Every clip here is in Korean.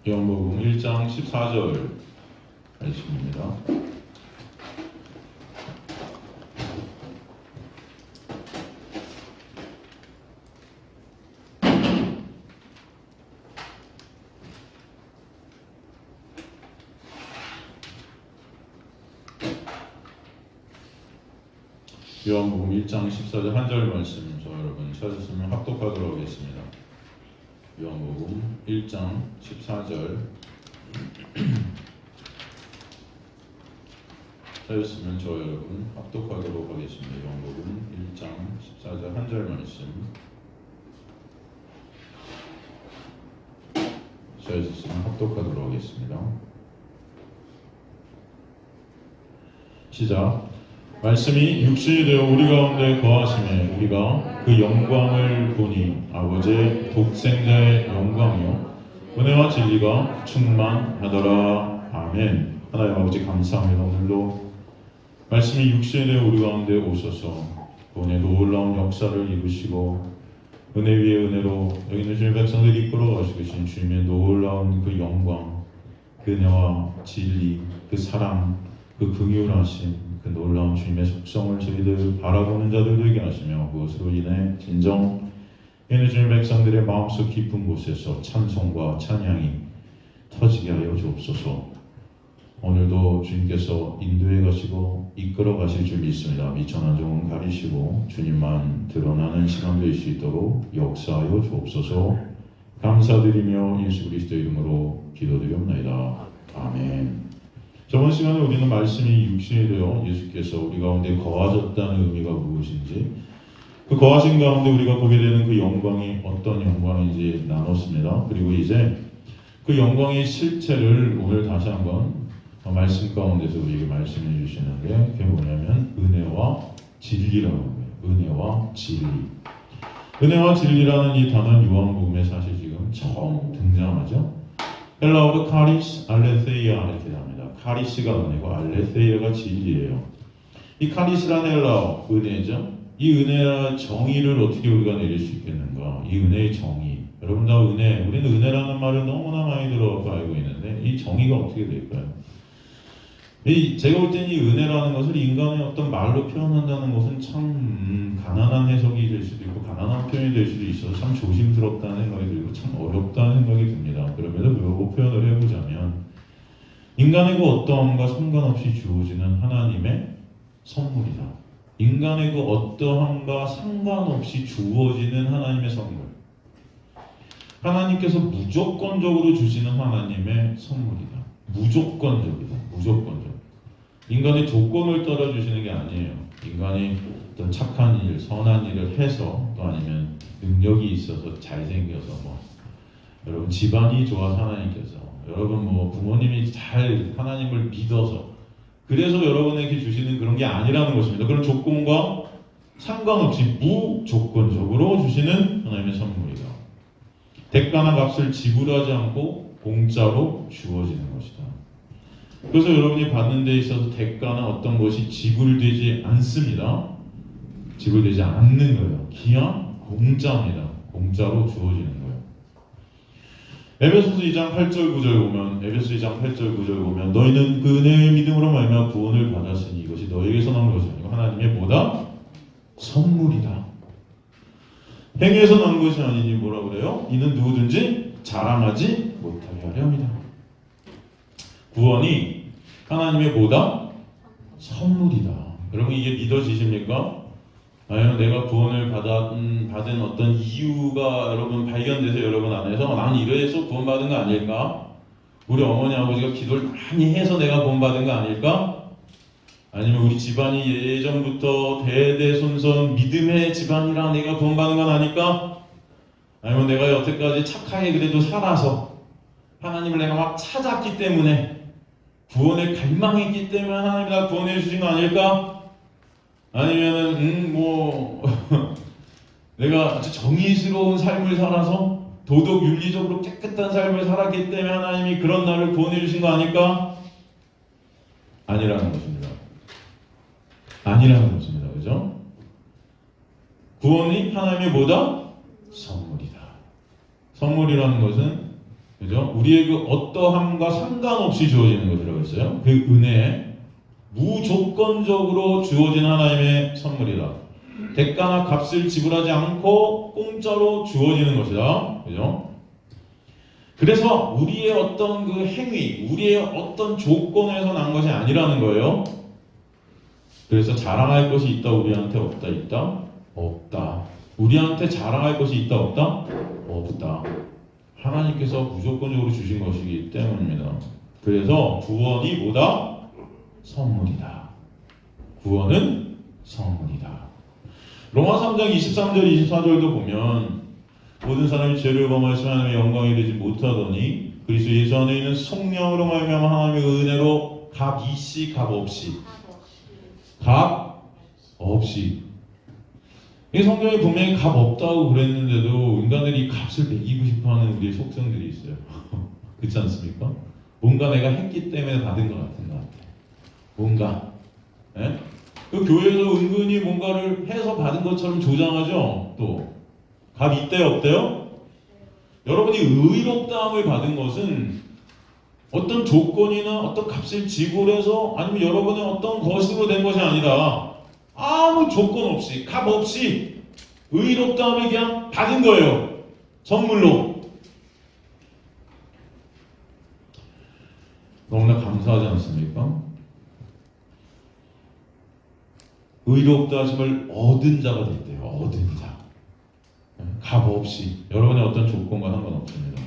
요한복음 1장 14절 말씀입니다. 요한복음 1장 14절 한 절 말씀 저 여러분 찾으시면 합독하도록 하겠습니다. 요한복음 1장 14절 찾으시면 저 여러분 합독하도록 하겠습니다. 요한복음 1장 14절 한 절 말씀 찾으시면 합독하도록 하겠습니다. 시작. 말씀이 육신이 되어 우리 가운데 거하심에 우리가 그 영광을 보니 아버지의 독생자의 영광이요 은혜와 진리가 충만하더라. 아멘. 하나님 아버지 감사합니다. 오늘도 말씀이 육신이 되어 우리 가운데 오셔서 본의 놀라운 역사를 이루시고 은혜 위에 은혜로 여기 있는 주님의 백성들을 이끌어 가시고 계신 주님의 놀라운 그 영광, 그 은혜와 진리, 그 사랑, 그 긍휼하심, 그 놀라운 주님의 속성을 저희들 바라보는 자들도 있게 하시며 그것으로 인해 진정 이는 주님 백성들의 마음속 깊은 곳에서 찬송과 찬양이 터지게 하여 주옵소서. 오늘도 주님께서 인도해 가시고 이끌어 가실 줄 믿습니다. 미천한 종은 가리시고 주님만 드러나는 시간 될 수 있도록 역사하여 주옵소서. 감사드리며 예수 그리스도의 이름으로 기도드리옵나이다. 아멘. 저번 시간에 우리는 말씀이 육신이 되어 예수께서 우리 가운데 거하셨다는 의미가 무엇인지, 그 거하신 가운데 우리가 보게 되는 그 영광이 어떤 영광인지 나눴습니다. 그리고 이제 그 영광의 실체를 오늘 다시 한번 말씀 가운데서 우리에게 말씀해 주시는데, 그게 뭐냐면 은혜와 진리라고 해요. 은혜와 진리. 은혜와 진리라는 이 단어는 요한복음에 사실 지금 처음 등장하죠. 헬라어로 카리스, 알레세이아 이렇게 합니다. 카리스가 은혜고 알레세이아가 진리예요. 이 카리스라는 헬라어 은혜죠. 이 은혜의 정의를 어떻게 우리가 내릴 수 있겠는가? 이 은혜의 정의. 여러분 다 은혜, 우리는 은혜라는 말을 너무나 많이 들어서 알고 있는데 이 정의가 어떻게 될까요? 제가 볼 때는 이 은혜라는 것을 인간의 어떤 말로 표현한다는 것은 참 가난한 해석이 될 수도 있고 가난한 표현이 될 수도 있어서 참 조심스럽다는 생각이 들고 참 어렵다는 생각이 듭니다. 그럼에도 불구하고 표현을 해보자면 인간의 그 어떠함과 상관없이 주어지는 하나님의 선물이다. 인간의 그 어떠함과 상관없이 주어지는 하나님의 선물. 하나님께서 무조건적으로 주시는 하나님의 선물이다. 무조건적이다. 무조건적. 인간의 조건을 따라 주시는 게 아니에요. 인간이 어떤 착한 일, 선한 일을 해서 또 아니면 능력이 있어서 잘생겨서 여러분 집안이 좋아서 하나님께서 여러분 부모님이 잘 하나님을 믿어서 그래서 여러분에게 주시는 그런 게 아니라는 것입니다. 그런 조건과 상관없이 무조건적으로 주시는 하나님의 선물이다. 대가나 값을 지불하지 않고 공짜로 주어지는 것이다. 그래서 여러분이 받는 데 있어서 대가나 어떤 것이 지불되지 않습니다. 지불되지 않는 거예요. 그냥 공짜입니다. 공짜로 주어지는 거예요. 에베소서 2장 8절 9절 보면 에베소 2장 8절 9절 보면 너희는 그 은혜의 믿음으로 말미암아 구원을 받았으니 이것이 너희에게서 나온 것이 아니고 하나님의 뭐다? 선물이다. 행위에서 나온 것이 아니니 뭐라 그래요? 이는 누구든지 자랑하지 못하게 하려 함이다. 구원이 하나님의 뭐다? 선물이다. 여러분 이게 믿어지십니까? 아니면 내가 구원을 받은 어떤 이유가 여러분 발견돼서 여러분 안에서 난 이래서 구원받은 거 아닐까? 우리 어머니 아버지가 기도를 많이 해서 내가 구원받은 거 아닐까? 아니면 우리 집안이 예전부터 대대손손 믿음의 집안이라 내가 구원받은 건 아닐까? 아니면 내가 여태까지 착하게 그래도 살아서 하나님을 내가 막 찾았기 때문에 구원을 갈망했기 때문에 하나님이 나 구원해 주신 거 아닐까? 아니면은 내가 아주 정의스러운 삶을 살아서 도덕 윤리적으로 깨끗한 삶을 살았기 때문에 하나님이 그런 나를 구원해 주신 거 아닐까? 아니라는 것입니다. 아니라는 것입니다. 그죠? 구원이 하나님의 뭐다? 선물이다. 선물이라는 것은 그죠? 우리의 그 어떠함과 상관없이 주어지는 것이라고 했어요. 그 은혜, 무조건적으로 주어진 하나님의 선물이다. 대가나 값을 지불하지 않고 공짜로 주어지는 것이다. 그죠? 그래서 우리의 어떤 그 행위, 우리의 어떤 조건에서 난 것이 아니라는 거예요. 그래서 자랑할 것이 있다, 우리한테 없다, 있다? 없다. 우리한테 자랑할 것이 있다, 없다? 없다. 하나님께서 무조건적으로 주신 것이기 때문입니다. 그래서 구원이 뭐다? 선물이다. 구원은 선물이다. 로마 3장 23절 24절도 보면 모든 사람이 죄를 범하시면 하나님의 영광이 되지 못하더니 그리스도 예수 안에 있는 성령으로 말미암아 하나님의 은혜로 값 있이 값 없이 값 없이 이 성경에 분명히 값 없다고 그랬는데도 인간들이 값을 매기고 싶어하는 우리의 속성들이 있어요. 그렇지 않습니까? 뭔가 내가 했기 때문에 받은 것 같은 것 같아. 뭔가 예? 그 교회에서 은근히 뭔가를 해서 받은 것처럼 조장하죠. 또 값 있대요, 없대요? 여러분이 의롭다함을 받은 것은 어떤 조건이나 어떤 값을 지불해서 아니면 여러분의 어떤 것으로 된 것이 아니라 아무 조건 없이 값 없이 의롭다함을 그냥 받은 거예요. 선물로. 너무나 감사하지 않습니까? 의롭다 하심을 얻은 자가 됐대요. 얻은 자. 값 없이 여러분의 어떤 조건과 상관없습니다.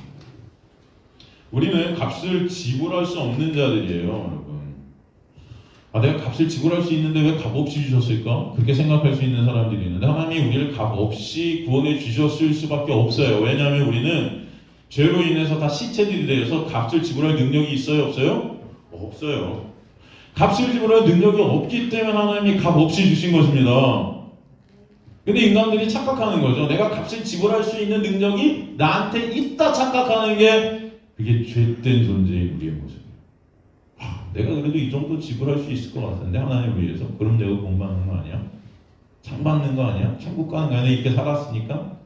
우리는 값을 지불할 수 없는 자들이에요, 여러분. 아, 내가 값을 지불할 수 있는데 왜 값 없이 주셨을까? 그렇게 생각할 수 있는 사람들이 있는데 하나님이 우리를 값 없이 구원해 주셨을 수밖에 없어요. 왜냐하면 우리는 죄로 인해서 다 시체들이 되어서 값을 지불할 능력이 있어요, 없어요? 없어요. 값을 지불할 능력이 없기 때문에 하나님이 값 없이 주신 것입니다. 근데 인간들이 착각하는 거죠. 내가 값을 지불할 수 있는 능력이 나한테 있다 착각하는 게 그게 죄된 존재인 우리의 모습이에요. 내가 그래도 이 정도 지불할 수 있을 것 같은데 하나님을 위해서 그럼 내가 공부하는 거 아니야? 상 받는 거 아니야? 천국 가는 거 아니야? 이렇게 살았으니까.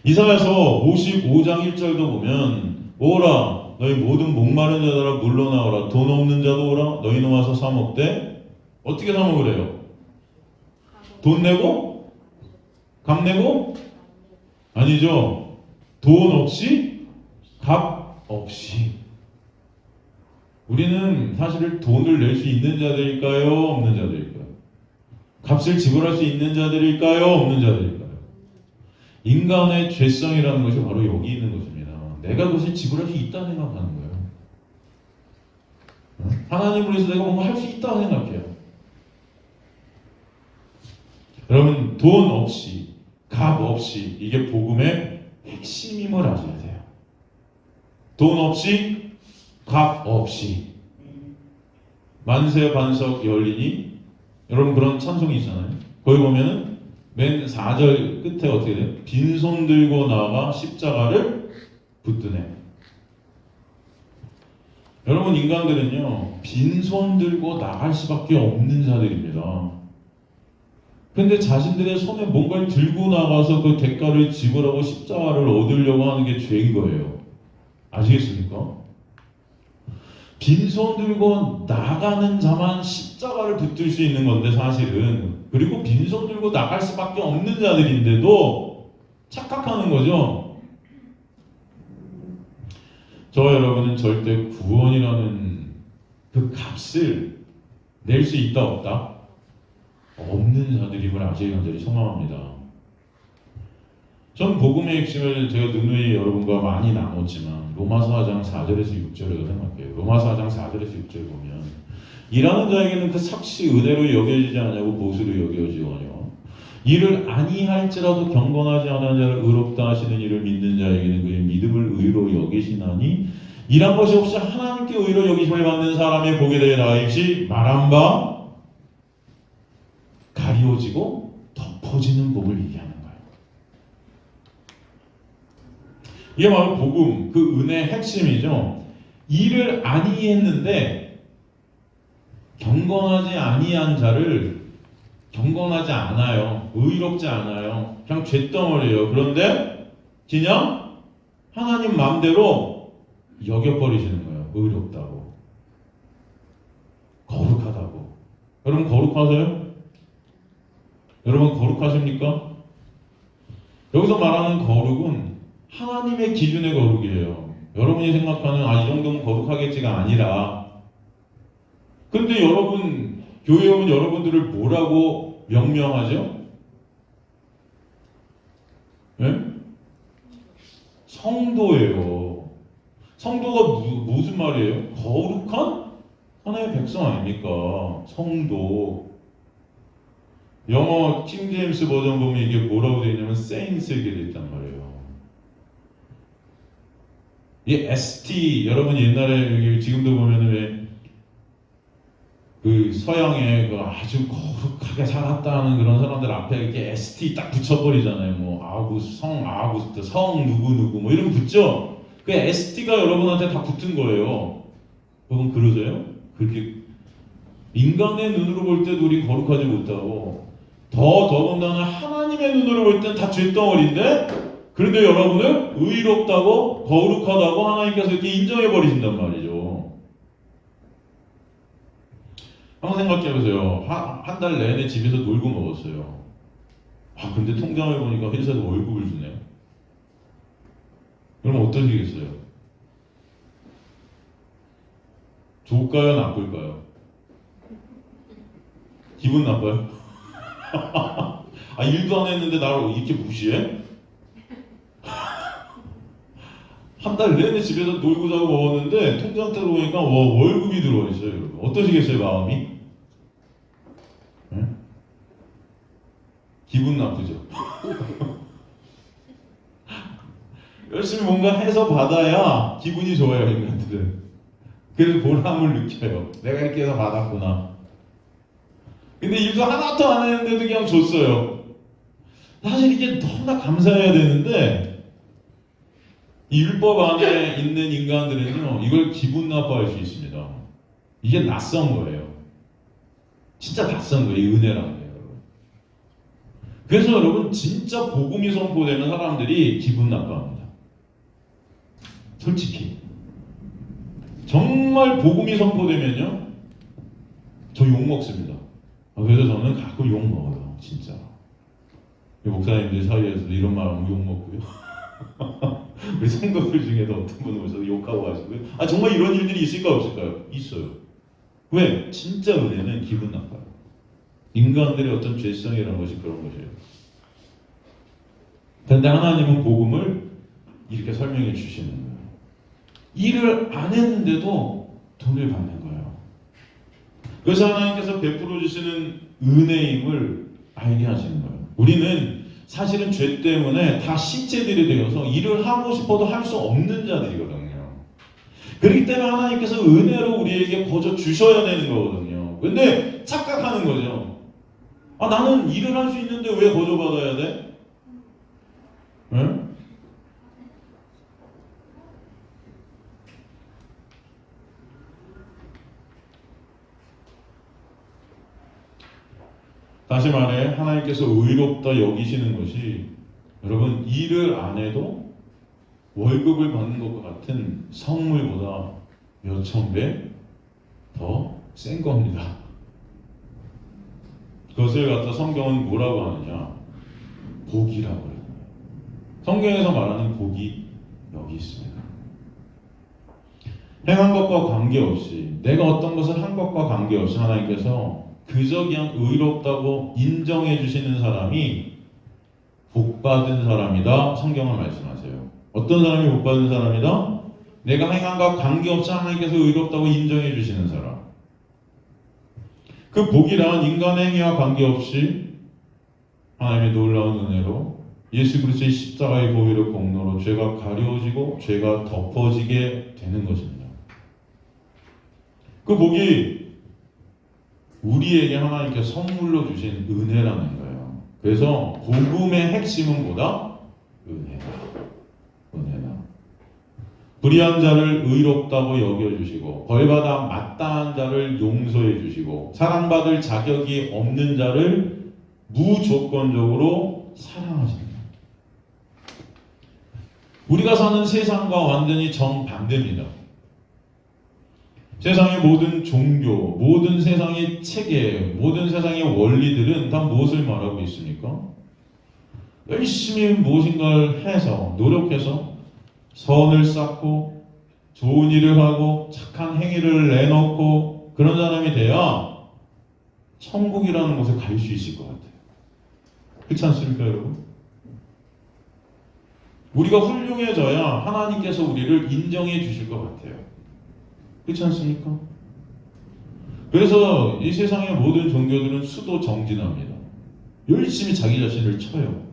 이사야서 55장 1절도 보면 오라 너희 모든 목마른 자들아 물러나오라 돈 없는 자도 오라 너희는 와서 사 먹되 어떻게 사 먹으래요? 돈 내고? 값 내고? 아니죠. 돈 없이? 값 없이. 우리는 사실 돈을 낼 수 있는 자들일까요? 없는 자들일까요? 값을 지불할 수 있는 자들일까요? 없는 자들일까요? 인간의 죄성이라는 것이 바로 여기 있는 것입니다. 내가 그것을 지불할 수 있다고 생각하는 거예요. 하나님을 위해서 내가 뭔가 할 수 있다고 생각해요. 여러분, 돈 없이, 값 없이, 이게 복음의 핵심임을 아셔야 돼요. 돈 없이, 값 없이. 만세 반석 열리니, 여러분 그런 찬송이 있잖아요. 거기 보면은 맨 4절 끝에 어떻게 돼요? 빈손 들고 나가 십자가를 붙드네. 여러분 인간들은요, 빈손 들고 나갈 수밖에 없는 자들입니다. 근데 자신들의 손에 뭔가를 들고 나가서 그 대가를 지불하고 십자가를 얻으려고 하는 게 죄인 거예요. 아시겠습니까? 빈손 들고 나가는 자만 십자가를 붙들 수 있는 건데 사실은. 그리고 빈손 들고 나갈 수밖에 없는 자들인데도 착각하는 거죠. 저와 여러분은 절대 구원이라는 그 값을 낼 수 있다 없다? 없는 자들임을 아시기 간절히 소망합니다. 전 복음의 핵심을 제가 누누이 여러분과 많이 나눴지만 로마서 4장 4절에서 6절을 생각해요. 로마서 4장 4절에서 6절 보면 일하는 자에게는 그 삭시 은혜로 여겨지지 않냐고 보수로 여겨지거니와 이를 아니할지라도 경건하지 않은 자를 의롭다 하시는 이를 믿는 자에게는 그의 믿음을 의로 여기시나니 이란 것이 혹시 하나님께 의로 여기심을 받는 사람의 복에 대해 나이시 말한 바 가리워지고 덮어지는 복을 얘기하는 거예요. 이게 바로 복음, 그 은혜의 핵심이죠. 일을 아니했는데 경건하지 아니한 자를 경건하지 않아요. 의롭지 않아요. 그냥 쇳덩어리예요. 그런데 그냥 하나님 마음대로 여겨버리시는 거예요. 의롭다고, 거룩하다고. 여러분 거룩하세요? 여러분 거룩하십니까? 여기서 말하는 거룩은 하나님의 기준의 거룩이에요. 여러분이 생각하는 이 정도면 거룩하겠지가 아니라, 근데 여러분 교회 오면 여러분들을 뭐라고 명명하죠? 네? 성도예요. 성도가 무슨 말이에요? 거룩한 하나님의 백성 아닙니까? 성도. 영어 킹제임스 버전 보면 이게 뭐라고 되어 있냐면 saints 이렇게 되어 있단 말이에요. 이 ST, 여러분 옛날에 지금도 보면은 왜 그 서양의 그 아주 거룩하게 살았다는 그런 사람들 앞에 이렇게 ST 딱 붙여버리잖아요. 뭐 아구스트, 성 누구 뭐 이런 거 붙죠? 그 ST가 여러분한테 다 붙은 거예요. 여러분 그러세요? 그렇게 인간의 눈으로 볼 때도 우리 거룩하지 못하고, 더군다나 하나님의 눈으로 볼 때는 다 죄덩어리인데, 그런데 여러분은 의롭다고 거룩하다고 하나님께서 이렇게 인정해 버리신단 말이죠. 한번 생각해보세요. 한 달 내내 집에서 놀고 먹었어요. 근데 통장을 보니까 회사에서 월급을 주네요. 그럼 어떠시겠어요? 좋을까요? 나쁠까요? 기분 나빠요? 일도 안 했는데 나를 이렇게 무시해? 한 달 내내 집에서 놀고 자고 먹었는데 통장 들어오니까 월급이 들어있어요. 여러분 어떠시겠어요? 마음이? 네? 기분 나쁘죠? 열심히 뭔가 해서 받아야 기분이 좋아요. 인간들은. 그래서 보람을 느껴요. 내가 이렇게 해서 받았구나. 근데 일도 하나도 안 했는데도 그냥 줬어요. 사실 이게 너무나 감사해야 되는데, 이 율법 안에 있는 인간들은요, 이걸 기분 나빠할 수 있습니다. 이게 낯선 거예요. 진짜 낯선 거예요. 이 은혜라는 게. 그래서 여러분 진짜 복음이 선포되는 사람들이 기분 나빠합니다. 솔직히. 정말 복음이 선포되면요, 저 욕 먹습니다. 그래서 저는 가끔 욕 먹어요. 진짜. 목사님들 사이에서도 이런 말하면 욕 먹고요. 우리 성도들 중에도 어떤 분은 오셔서 욕하고 가시고요. 정말 이런 일들이 있을까 없을까요? 있어요. 왜? 진짜 은혜는 기분 나빠요. 인간들의 어떤 죄성이라는 것이 그런 것이에요. 그런데 하나님은 복음을 이렇게 설명해 주시는 거예요. 일을 안 했는데도 돈을 받는 거예요. 그래서 하나님께서 베풀어 주시는 은혜임을 알게 하시는 거예요. 우리는 사실은 죄 때문에 다 식재들이 되어서 일을 하고 싶어도 할 수 없는 자들이거든요. 그렇기 때문에 하나님께서 은혜로 우리에게 거저 주셔야 되는 거거든요. 근데 착각하는 거죠. 나는 일을 할 수 있는데 왜 거저 받아야 돼? 네? 다시 말해 하나님께서 의롭다 여기시는 것이, 여러분 일을 안 해도 월급을 받는 것과 같은 선물보다 몇천 배 더 센 겁니다. 그것을 갖다 성경은 뭐라고 하느냐? 복이라고 해요. 성경에서 말하는 복이 여기 있습니다. 행한 것과 관계없이, 내가 어떤 것을 한 것과 관계없이 하나님께서 그저 그냥 의롭다고 인정해 주시는 사람이 복받은 사람이다. 성경은 말씀하세요. 어떤 사람이 복받은 사람이다? 내가 행한 것과 관계없이 하나님께서 의롭다고 인정해 주시는 사람. 그 복이란 인간의 행위와 관계없이 하나님의 놀라운 은혜로 예수 그리스도의 십자가의 보혈의 공로로 죄가 가려지고 죄가 덮어지게 되는 것입니다. 그 복이 우리에게 하나님께서 선물로 주신 은혜라는 거예요. 그래서 복음의 핵심은 뭐다? 은혜다. 은혜다. 불의한 자를 의롭다고 여겨주시고, 벌받아 마땅한 자를 용서해 주시고, 사랑받을 자격이 없는 자를 무조건적으로 사랑하십니다. 우리가 사는 세상과 완전히 정반대입니다. 세상의 모든 종교, 모든 세상의 체계, 모든 세상의 원리들은 다 무엇을 말하고 있습니까? 열심히 무엇인가를 해서, 노력해서 선을 쌓고 좋은 일을 하고 착한 행위를 내놓고 그런 사람이 돼야 천국이라는 곳에 갈 수 있을 것 같아요. 그렇지 않습니까, 여러분? 우리가 훌륭해져야 하나님께서 우리를 인정해 주실 것 같아요. 그렇지 않습니까? 그래서 이 세상의 모든 종교들은 수도 정진합니다. 열심히 자기 자신을 쳐요.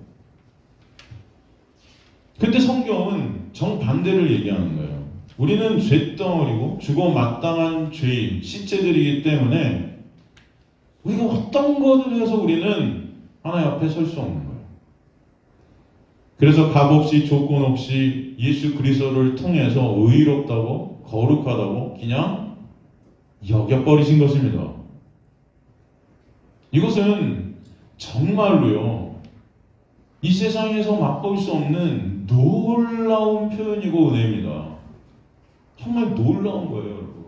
근데 성경은 정반대를 얘기하는 거예요. 우리는 쇳덩어리고 죽어 마땅한 죄인, 시체들이기 때문에 우리가 어떤 것을 해서 우리는 하나님 앞에 설 수 없는 거예요. 그래서 값없이 조건 없이 예수 그리스도를 통해서 의롭다고 거룩하다고 그냥 여겨버리신 것입니다. 이것은 정말로요, 이 세상에서 맛볼 수 없는 놀라운 표현이고 은혜입니다. 정말 놀라운 거예요, 여러분.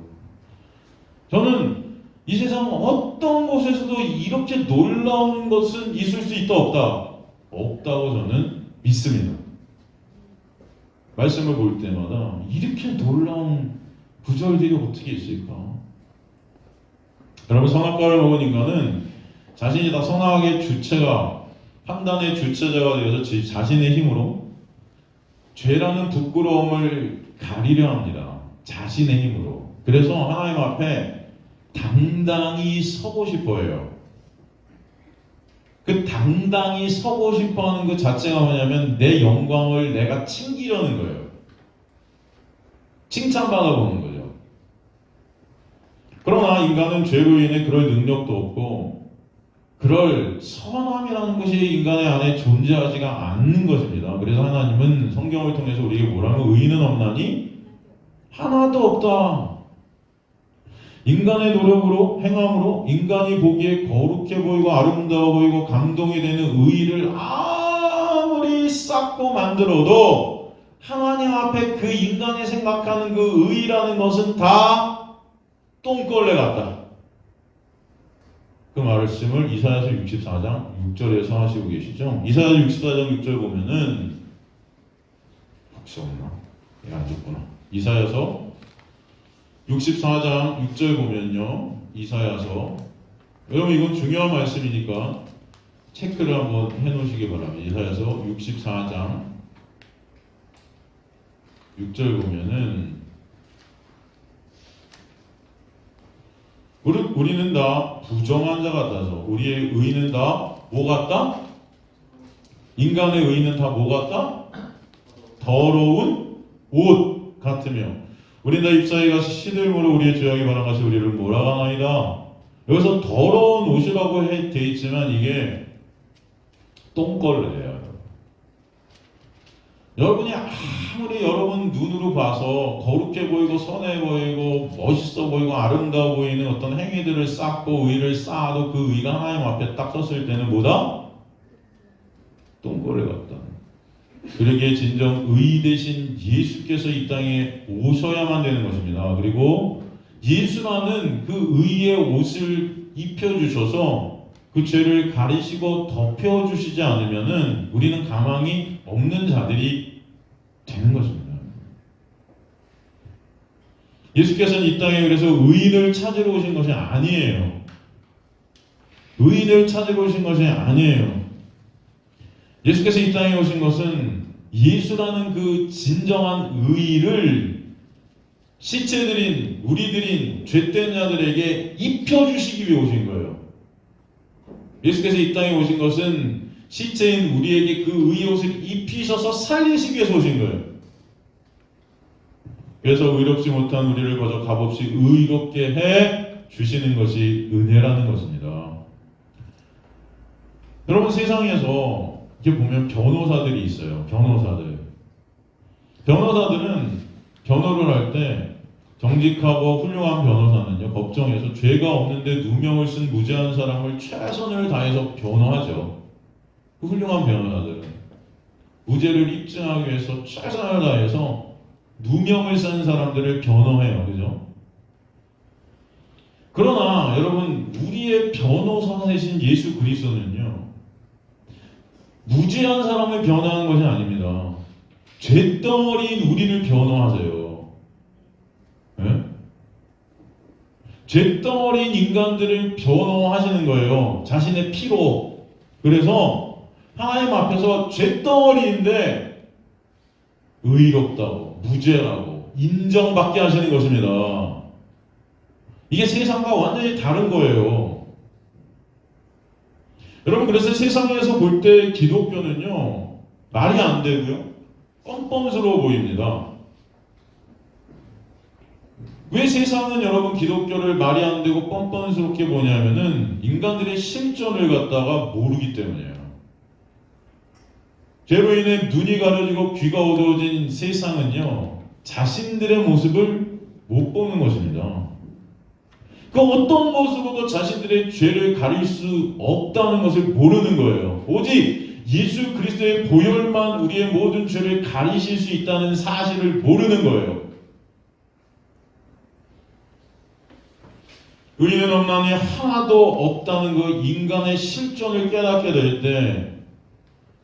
저는 이 세상 어떤 곳에서도 이렇게 놀라운 것은 있을 수 있다 없다? 없다고 저는 믿습니다. 말씀을 볼 때마다 이렇게 놀라운 구절들이 어떻게 있을까? 여러분, 선악과를 먹은 인간은 자신이 다 선악의 주체가, 판단의 주체자가 되어서 자신의 힘으로 죄라는 부끄러움을 가리려 합니다. 자신의 힘으로. 그래서 하나님 앞에 당당히 서고 싶어 해요. 그 당당히 서고 싶어 하는 그 자체가 뭐냐면 내 영광을 내가 챙기려는 거예요. 칭찬받아보는 거죠. 그러나 인간은 죄로 인해 그럴 능력도 없고 그럴 선함이라는 것이 인간의 안에 존재하지가 않는 것입니다. 그래서 하나님은 성경을 통해서 우리에게 뭐라면 의인은 없나니 하나도 없다. 인간의 노력으로, 행함으로 인간이 보기에 거룩해 보이고 아름다워 보이고 감동이 되는 의의를 아무리 쌓고 만들어도 하나님 앞에 그 인간이 생각하는 그 의의라는 것은 다 똥걸레 같다. 그 말씀을 이사야서 64장 6절에서 하시고 계시죠. 이사야서 64장 6절 보면은 혹시 없나? 얘가 안 줬구나. 이사야서 64장 6절 보면요, 이사야서, 여러분 이건 중요한 말씀이니까 체크를 한번 해놓으시기 바랍니다. 이사야서 64장 6절 보면은 우리는 다 부정한 자 같아서 우리의 의는 다 뭐 같다? 인간의 의는 다 뭐 같다? 더러운 옷 같으며 우리는 다 잎사귀 가시 시들므로 우리의 죄악이 바람같이 우리를 몰아가나이다. 여기서 더러운 옷이라고 돼 있지만 이게 똥걸레예요. 여러분이 아무리 여러분 눈으로 봐서 거룩해 보이고 선해 보이고 멋있어 보이고 아름다워 보이는 어떤 행위들을 쌓고 의를 쌓아도 그 의가 하나님 앞에 딱 섰을 때는 뭐다? 똥걸레 같다. 그러기에 진정 의 대신 예수께서 이 땅에 오셔야만 되는 것입니다. 그리고 예수라는 그 의의 옷을 입혀주셔서 그 죄를 가리시고 덮여주시지 않으면은 우리는 가망이 없는 자들이 되는 것입니다. 예수께서는 이 땅에 그래서 의인을 찾으러 오신 것이 아니에요. 의인을 찾으러 오신 것이 아니에요. 예수께서 이 땅에 오신 것은 예수라는 그 진정한 의의를 시체들인 우리들인 죄된 자들에게 입혀주시기 위해 오신 거예요. 예수께서 이 땅에 오신 것은 시체인 우리에게 그 의의 옷을 입히셔서 살리시기 위해서 오신 거예요. 그래서 의롭지 못한 우리를 거저 값없이 의롭게 해 주시는 것이 은혜라는 것입니다. 여러분, 세상에서 이렇게 보면 변호사들이 있어요. 변호사들은 변호를 할 때 정직하고 훌륭한 변호사는요, 법정에서 죄가 없는데 누명을 쓴 무죄한 사람을 최선을 다해서 변호하죠. 그 훌륭한 변호사들은. 무죄를 입증하기 위해서 최선을 다해서 누명을 쓴 사람들을 변호해요. 그죠? 그러나 여러분, 우리의 변호사 되신 예수 그리스도는요, 무죄한 사람을 변호하는 것이 아닙니다. 죄덩어리인 우리를 변호하세요. 네? 죄덩어리인 인간들을 변호하시는 거예요. 자신의 피로. 그래서 하나님 앞에서 죄덩어리인데 의롭다고, 무죄라고 인정받게 하시는 것입니다. 이게 세상과 완전히 다른 거예요. 여러분, 그래서 세상에서 볼 때 기독교는요, 말이 안 되고요, 뻔뻔스러워 보입니다. 왜 세상은 여러분 기독교를 말이 안 되고 뻔뻔스럽게 보냐면은 인간들의 실존을 갖다가 모르기 때문이에요. 죄로 인해 눈이 가려지고 귀가 어두워진 세상은요, 자신들의 모습을 못 보는 것입니다. 그 어떤 모습으로도 자신들의 죄를 가릴 수 없다는 것을 모르는 거예요. 오직 예수 그리스도의 보혈만 우리의 모든 죄를 가리실 수 있다는 사실을 모르는 거예요. 의인은 없나니 하나도 없다는 그 인간의 실존을 깨닫게 될 때,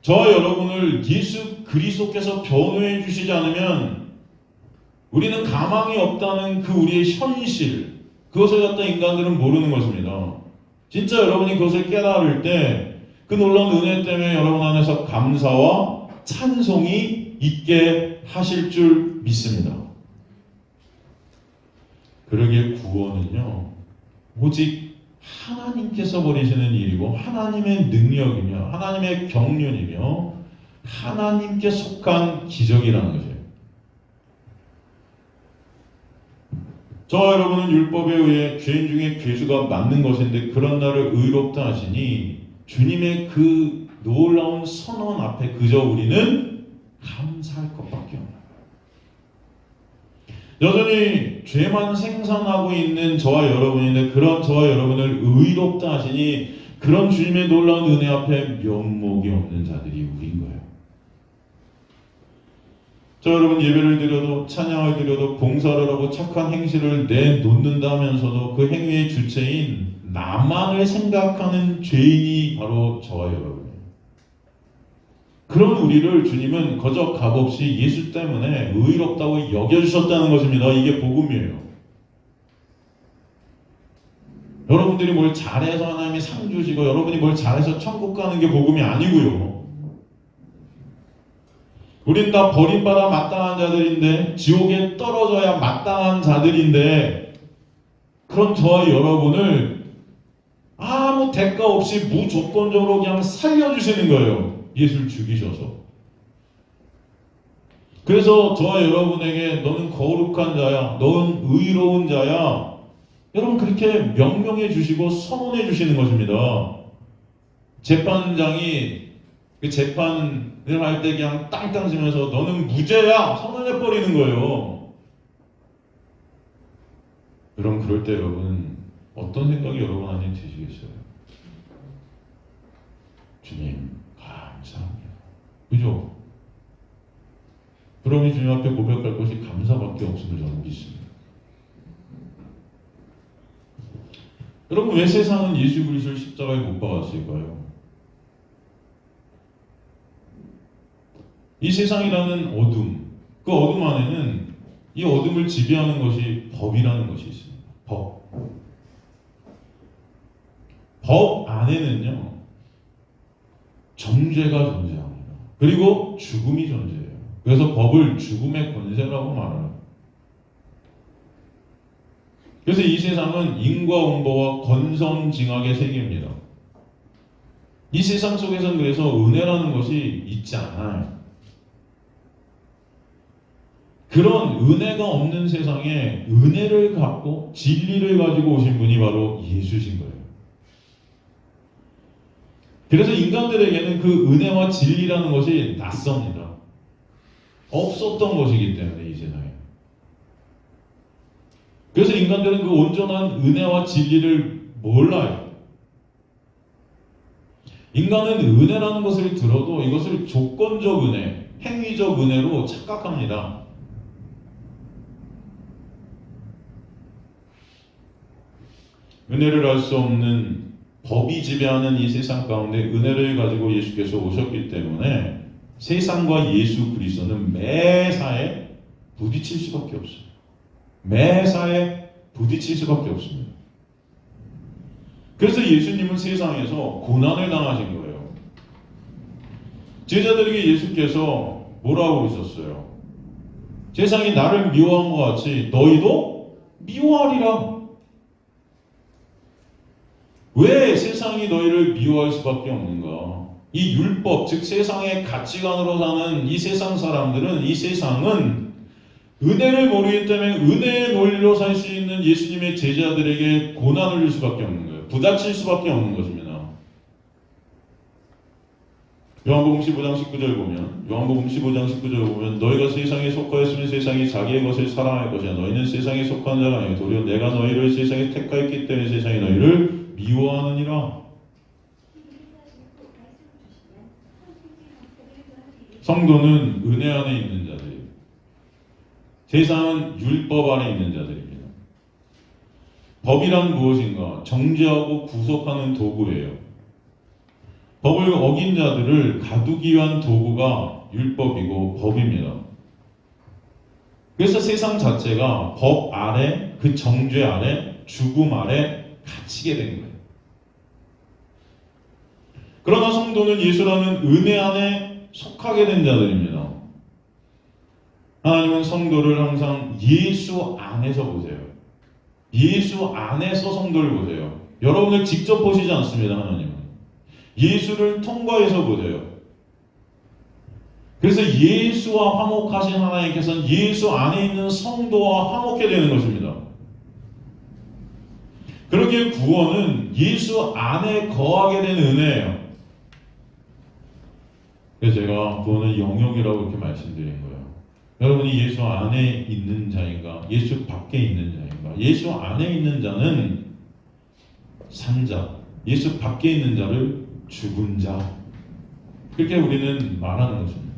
저와 여러분을 예수 그리스도께서 변호해 주시지 않으면 우리는 가망이 없다는 그 우리의 현실, 그것을 갖다 인간들은 모르는 것입니다. 진짜 여러분이 그것을 깨달을 때 그 놀라운 은혜 때문에 여러분 안에서 감사와 찬송이 있게 하실 줄 믿습니다. 그러기에 구원은요, 오직 하나님께서 버리시는 일이고 하나님의 능력이며 하나님의 경륜이며 하나님께 속한 기적이라는 거죠. 저와 여러분은 율법에 의해 죄인 중에 괴수가 맞는 것인데 그런 나를 의롭다 하시니 주님의 그 놀라운 선언 앞에 그저 우리는 감사할 것밖에 없어요. 여전히 죄만 생산하고 있는 저와 여러분인데 그런 저와 여러분을 의롭다 하시니 그런 주님의 놀라운 은혜 앞에 면목이 없는 자들이 우린 거예요. 저 여러분, 예배를 드려도 찬양을 드려도 봉사를 하고 착한 행실을 내놓는다 하면서도 그 행위의 주체인 나만을 생각하는 죄인이 바로 저와 여러분이에요. 그런 우리를 주님은 거저 값없이 예수 때문에 의롭다고 여겨주셨다는 것입니다. 이게 복음이에요. 여러분들이 뭘 잘해서 하나님이 상 주시고 여러분이 뭘 잘해서 천국 가는 게 복음이 아니고요. 우린 다 버림받아 마땅한 자들인데, 지옥에 떨어져야 마땅한 자들인데, 그런 저와 여러분을 아무 대가 없이 무조건적으로 그냥 살려주시는 거예요. 예수를 죽이셔서. 그래서 저와 여러분에게 너는 거룩한 자야, 너는 의로운 자야, 여러분 그렇게 명명해 주시고 선언해 주시는 것입니다. 재판장이 그 재판을 할 때 그냥 땅땅 치면서 너는 무죄야 선언해 버리는 거예요. 그럼 그럴 때 여러분 어떤 생각이 여러분 안에 드시겠어요? 주님 감사합니다. 그죠? 그러니 주님 앞에 고백할 것이 감사밖에 없음을 저는 믿습니다. 여러분, 왜 세상은 예수 그리스도를 십자가에 못 박았을까요? 이 세상이라는 어둠, 그 어둠 안에는 이 어둠을 지배하는 것이 법이라는 것이 있습니다. 법. 법 안에는요, 정죄가 존재합니다. 그리고 죽음이 존재해요. 그래서 법을 죽음의 권세라고 말하는. 그래서 이 세상은 인과응보와 권선징악의 세계입니다. 이 세상 속에서는 그래서 은혜라는 것이 있지 않아요. 그런 은혜가 없는 세상에 은혜를 갖고 진리를 가지고 오신 분이 바로 예수신 거예요. 그래서 인간들에게는 그 은혜와 진리라는 것이 낯섭니다. 없었던 것이기 때문에 이 세상에. 그래서 인간들은 그 온전한 은혜와 진리를 몰라요. 인간은 은혜라는 것을 들어도 이것을 조건적 은혜, 행위적 은혜로 착각합니다. 은혜를 알 수 없는 법이 지배하는 이 세상 가운데 은혜를 가지고 예수께서 오셨기 때문에 세상과 예수 그리스도는 매사에 부딪힐 수밖에 없어요. 매사에 부딪힐 수밖에 없습니다. 그래서 예수님은 세상에서 고난을 당하신 거예요. 제자들에게 예수께서 뭐라고 그러셨어요? 세상이 나를 미워한 것 같이 너희도 미워하리라. 왜 세상이 너희를 미워할 수밖에 없는가? 이 율법, 즉 세상의 가치관으로 사는 이 세상 사람들은, 이 세상은 은혜를 모르기 때문에 은혜의 논리로 살 수 있는 예수님의 제자들에게 고난을 줄 수밖에 없는 거예요. 부닥칠 수밖에 없는 것입니다. 요한복음 15장 19절 보면, 요한복음 15장 19절 보면 너희가 세상에 속하였으면 세상이 자기의 것을 사랑할 것이야. 너희는 세상에 속한 자가 아니요 도리어 내가 너희를 세상에 택하였기 때문에 세상이 너희를 미워하느니라. 성도는 은혜 안에 있는 자들이에요. 세상은 율법 안에 있는 자들입니다. 법이란 무엇인가? 정죄하고 구속하는 도구예요. 법을 어긴 자들을 가두기 위한 도구가 율법이고 법입니다. 그래서 세상 자체가 법 아래, 그 정죄 아래, 죽음 아래 갇히게 된 거예요. 그러나 성도는 예수라는 은혜 안에 속하게 된 자들입니다. 하나님은 성도를 항상 예수 안에서 보세요. 예수 안에서 성도를 보세요. 여러분을 직접 보시지 않습니다. 하나님은 예수를 통과해서 보세요. 그래서 예수와 화목하신 하나님께서는 예수 안에 있는 성도와 화목해 되는 것입니다. 그러기에 구원은 예수 안에 거하게 된 은혜예요. 그래서 제가 구원은 영역이라고 이렇게 말씀드린 거예요. 여러분이 예수 안에 있는 자인가? 예수 밖에 있는 자인가? 예수 안에 있는 자는 산자, 예수 밖에 있는 자를 죽은 자. 그렇게 우리는 말하는 것입니다.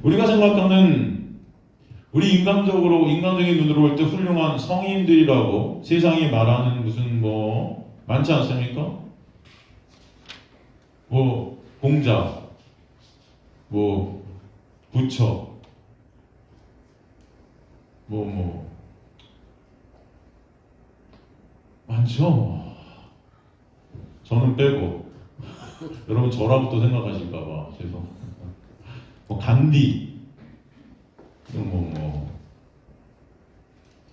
우리가 생각하는, 우리 인간적인 눈으로 볼 때 훌륭한 성인들이라고 세상이 말하는 무슨 많지 않습니까? 공자, 부처, 많죠. 저는 빼고 여러분 저라고 생각하실까봐 죄송. 간디,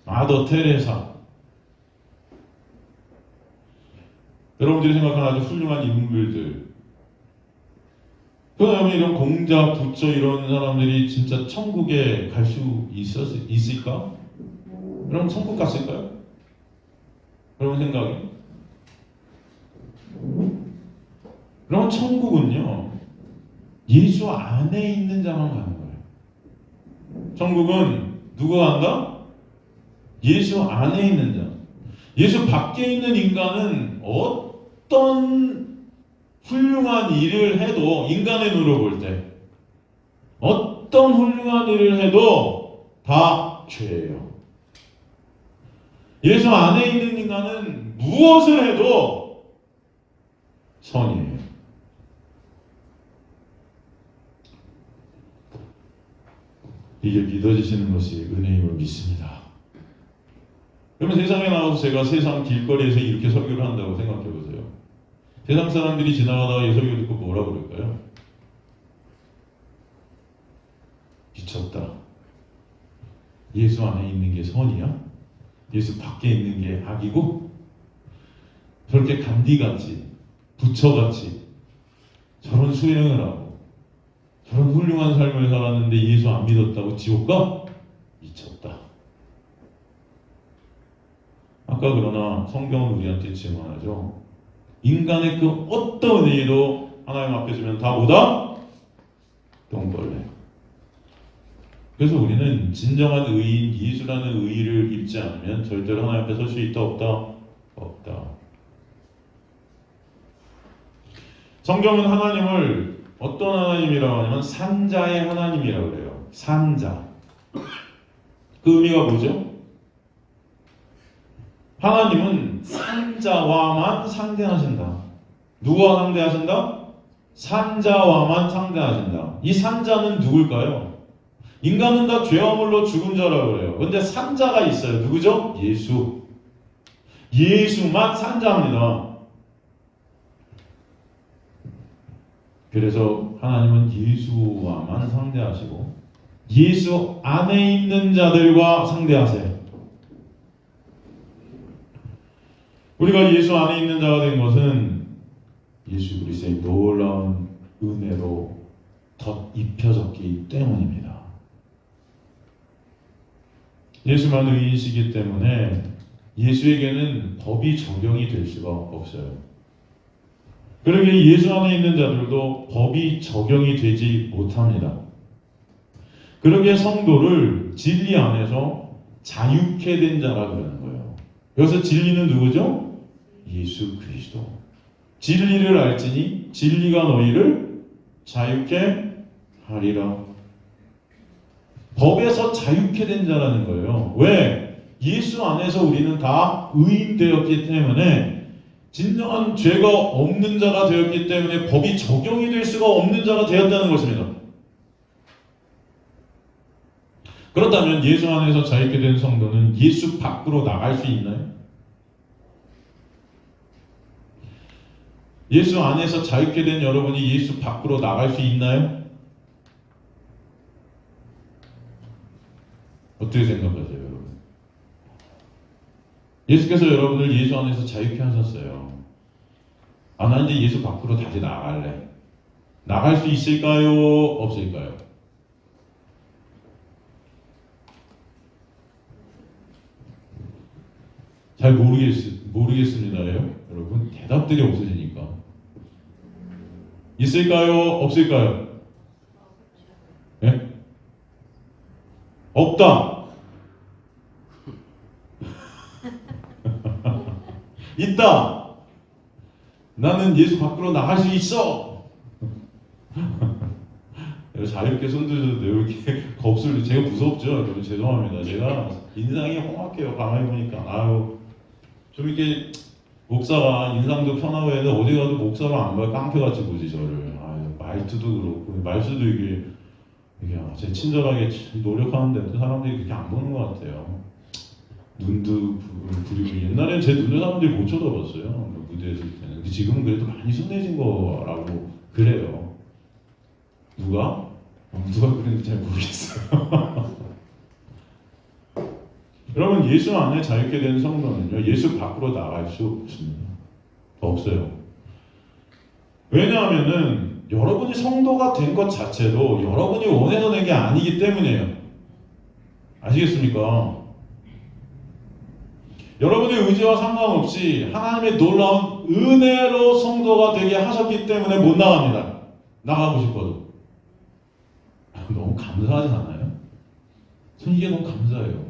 마더 테레사, 여러분들이 생각하는 아주 훌륭한 인물들. 그러면 이런 공자, 부처 이런 사람들이 진짜 천국에 갈 수 있을까? 여러분 천국 갔을까요? 여러분 생각에? 그럼 천국은요, 예수 안에 있는 자만 가는 거예요. 천국은 누가 간다? 예수 안에 있는 자. 예수 밖에 있는 인간은 어떤 훌륭한 일을 해도, 인간의 눈으로 볼 때 어떤 훌륭한 일을 해도 다 죄예요. 예수 안에 있는 인간은 무엇을 해도 선이에요. 이게 믿어지시는 것이 은혜임을 믿습니다. 그러면 세상에 나와서 제가 세상 길거리에서 이렇게 설교를 한다고 생각해 보세요. 세상 사람들이 지나가다가 이 설교 듣고 뭐라 그럴까요? 미쳤다. 예수 안에 있는 게 선이야? 예수 밖에 있는 게 악이고? 저렇게 간디같이, 부처같이 저런 수행을 하고 저런 훌륭한 삶을 살았는데 예수 안 믿었다고 지옥 가? 미쳤다. 아까 그러나 성경은 우리한테 증언하죠. 인간의 그 어떤 의의도 하나님 앞에 주면 다 뭐다? 똥벌레. 그래서 우리는 진정한 의인, 예수라는 의의를 입지 않으면 절대로 하나님 앞에 설 수 있다 없다? 없다. 성경은 하나님을 어떤 하나님이라고 하냐면 산자의 하나님이라고 그래요. 산자. 그 의미가 뭐죠? 하나님은 산자와만 상대하신다. 누구와 상대하신다? 산자와만 상대하신다. 이 산자는 누굴까요? 인간은 다 죄화물로 죽은 자라고 그래요. 그런데 산자가 있어요. 누구죠? 예수. 예수만 산자입니다. 그래서 하나님은 예수와만 상대하시고 예수 안에 있는 자들과 상대하세요. 우리가 예수 안에 있는 자가 된 것은 예수 그리스도의 놀라운 은혜로 덧입혀졌기 때문입니다. 예수만 의인이시기 때문에 예수에게는 법이 적용이 될 수가 없어요. 그러기에 예수 안에 있는 자들도 법이 적용이 되지 못합니다. 그러기에 성도를 진리 안에서 자유케 된 자라 그러는 거예요. 여기서 진리는 누구죠? 예수 그리스도. 진리를 알지니 진리가 너희를 자유케 하리라. 법에서 자유케 된 자라는 거예요. 왜? 예수 안에서 우리는 다 의인되었기 때문에 진정한 죄가 없는 자가 되었기 때문에 법이 적용이 될 수가 없는 자가 되었다는 것입니다. 그렇다면 예수 안에서 자유케 된 성도는 예수 밖으로 나갈 수 있나요? 예수 안에서 자유케 된 여러분이 예수 밖으로 나갈 수 있나요? 어떻게 생각하세요, 여러분? 예수께서 여러분을 예수 안에서 자유케 하셨어요. 아, 나 이제 예수 밖으로 다시 나갈래. 나갈 수 있을까요? 없을까요? 잘 모르겠습니다요. 여러분, 대답들이 없으시니까. 있을까요? 없을까요? 네? 없다. 있다. 나는 예수 밖으로 나갈 수 있어. 자유롭게 손드셔도 돼요. 이렇게 겁을 제가 무섭죠. 여러분 죄송합니다. 제가 인상이 험악해요. 가만히 보니까 아유 좀 이렇게 목사가 인상도 편하고 해도 어디 가도 목사가 안 봐요. 깡패같이 보지 저를. 아유 말투도 그렇고 말수도 이게 제 친절하게 노력하는데 사람들이 그렇게 안 보는 것 같아요. 눈도 부리고 옛날엔 제 눈을 사람들이 못 쳐다봤어요. 무대에 있을 때는. 근데 지금은 그래도 많이 순해진 거라고 그래요. 누가 그랬는지 잘 모르겠어요. 여러분 예수 안에 자유케 된 성도는요 예수 밖으로 나갈 수 없습니다. 없어요. 왜냐하면은 여러분이 성도가 된 것 자체도 여러분이 원해서 된 게 아니기 때문이에요. 아시겠습니까? 여러분의 의지와 상관없이 하나님의 놀라운 은혜로 성도가 되게 하셨기 때문에 못 나갑니다. 나가고 싶어도. 너무 감사하지 않아요? 전 이게 너무 감사해요.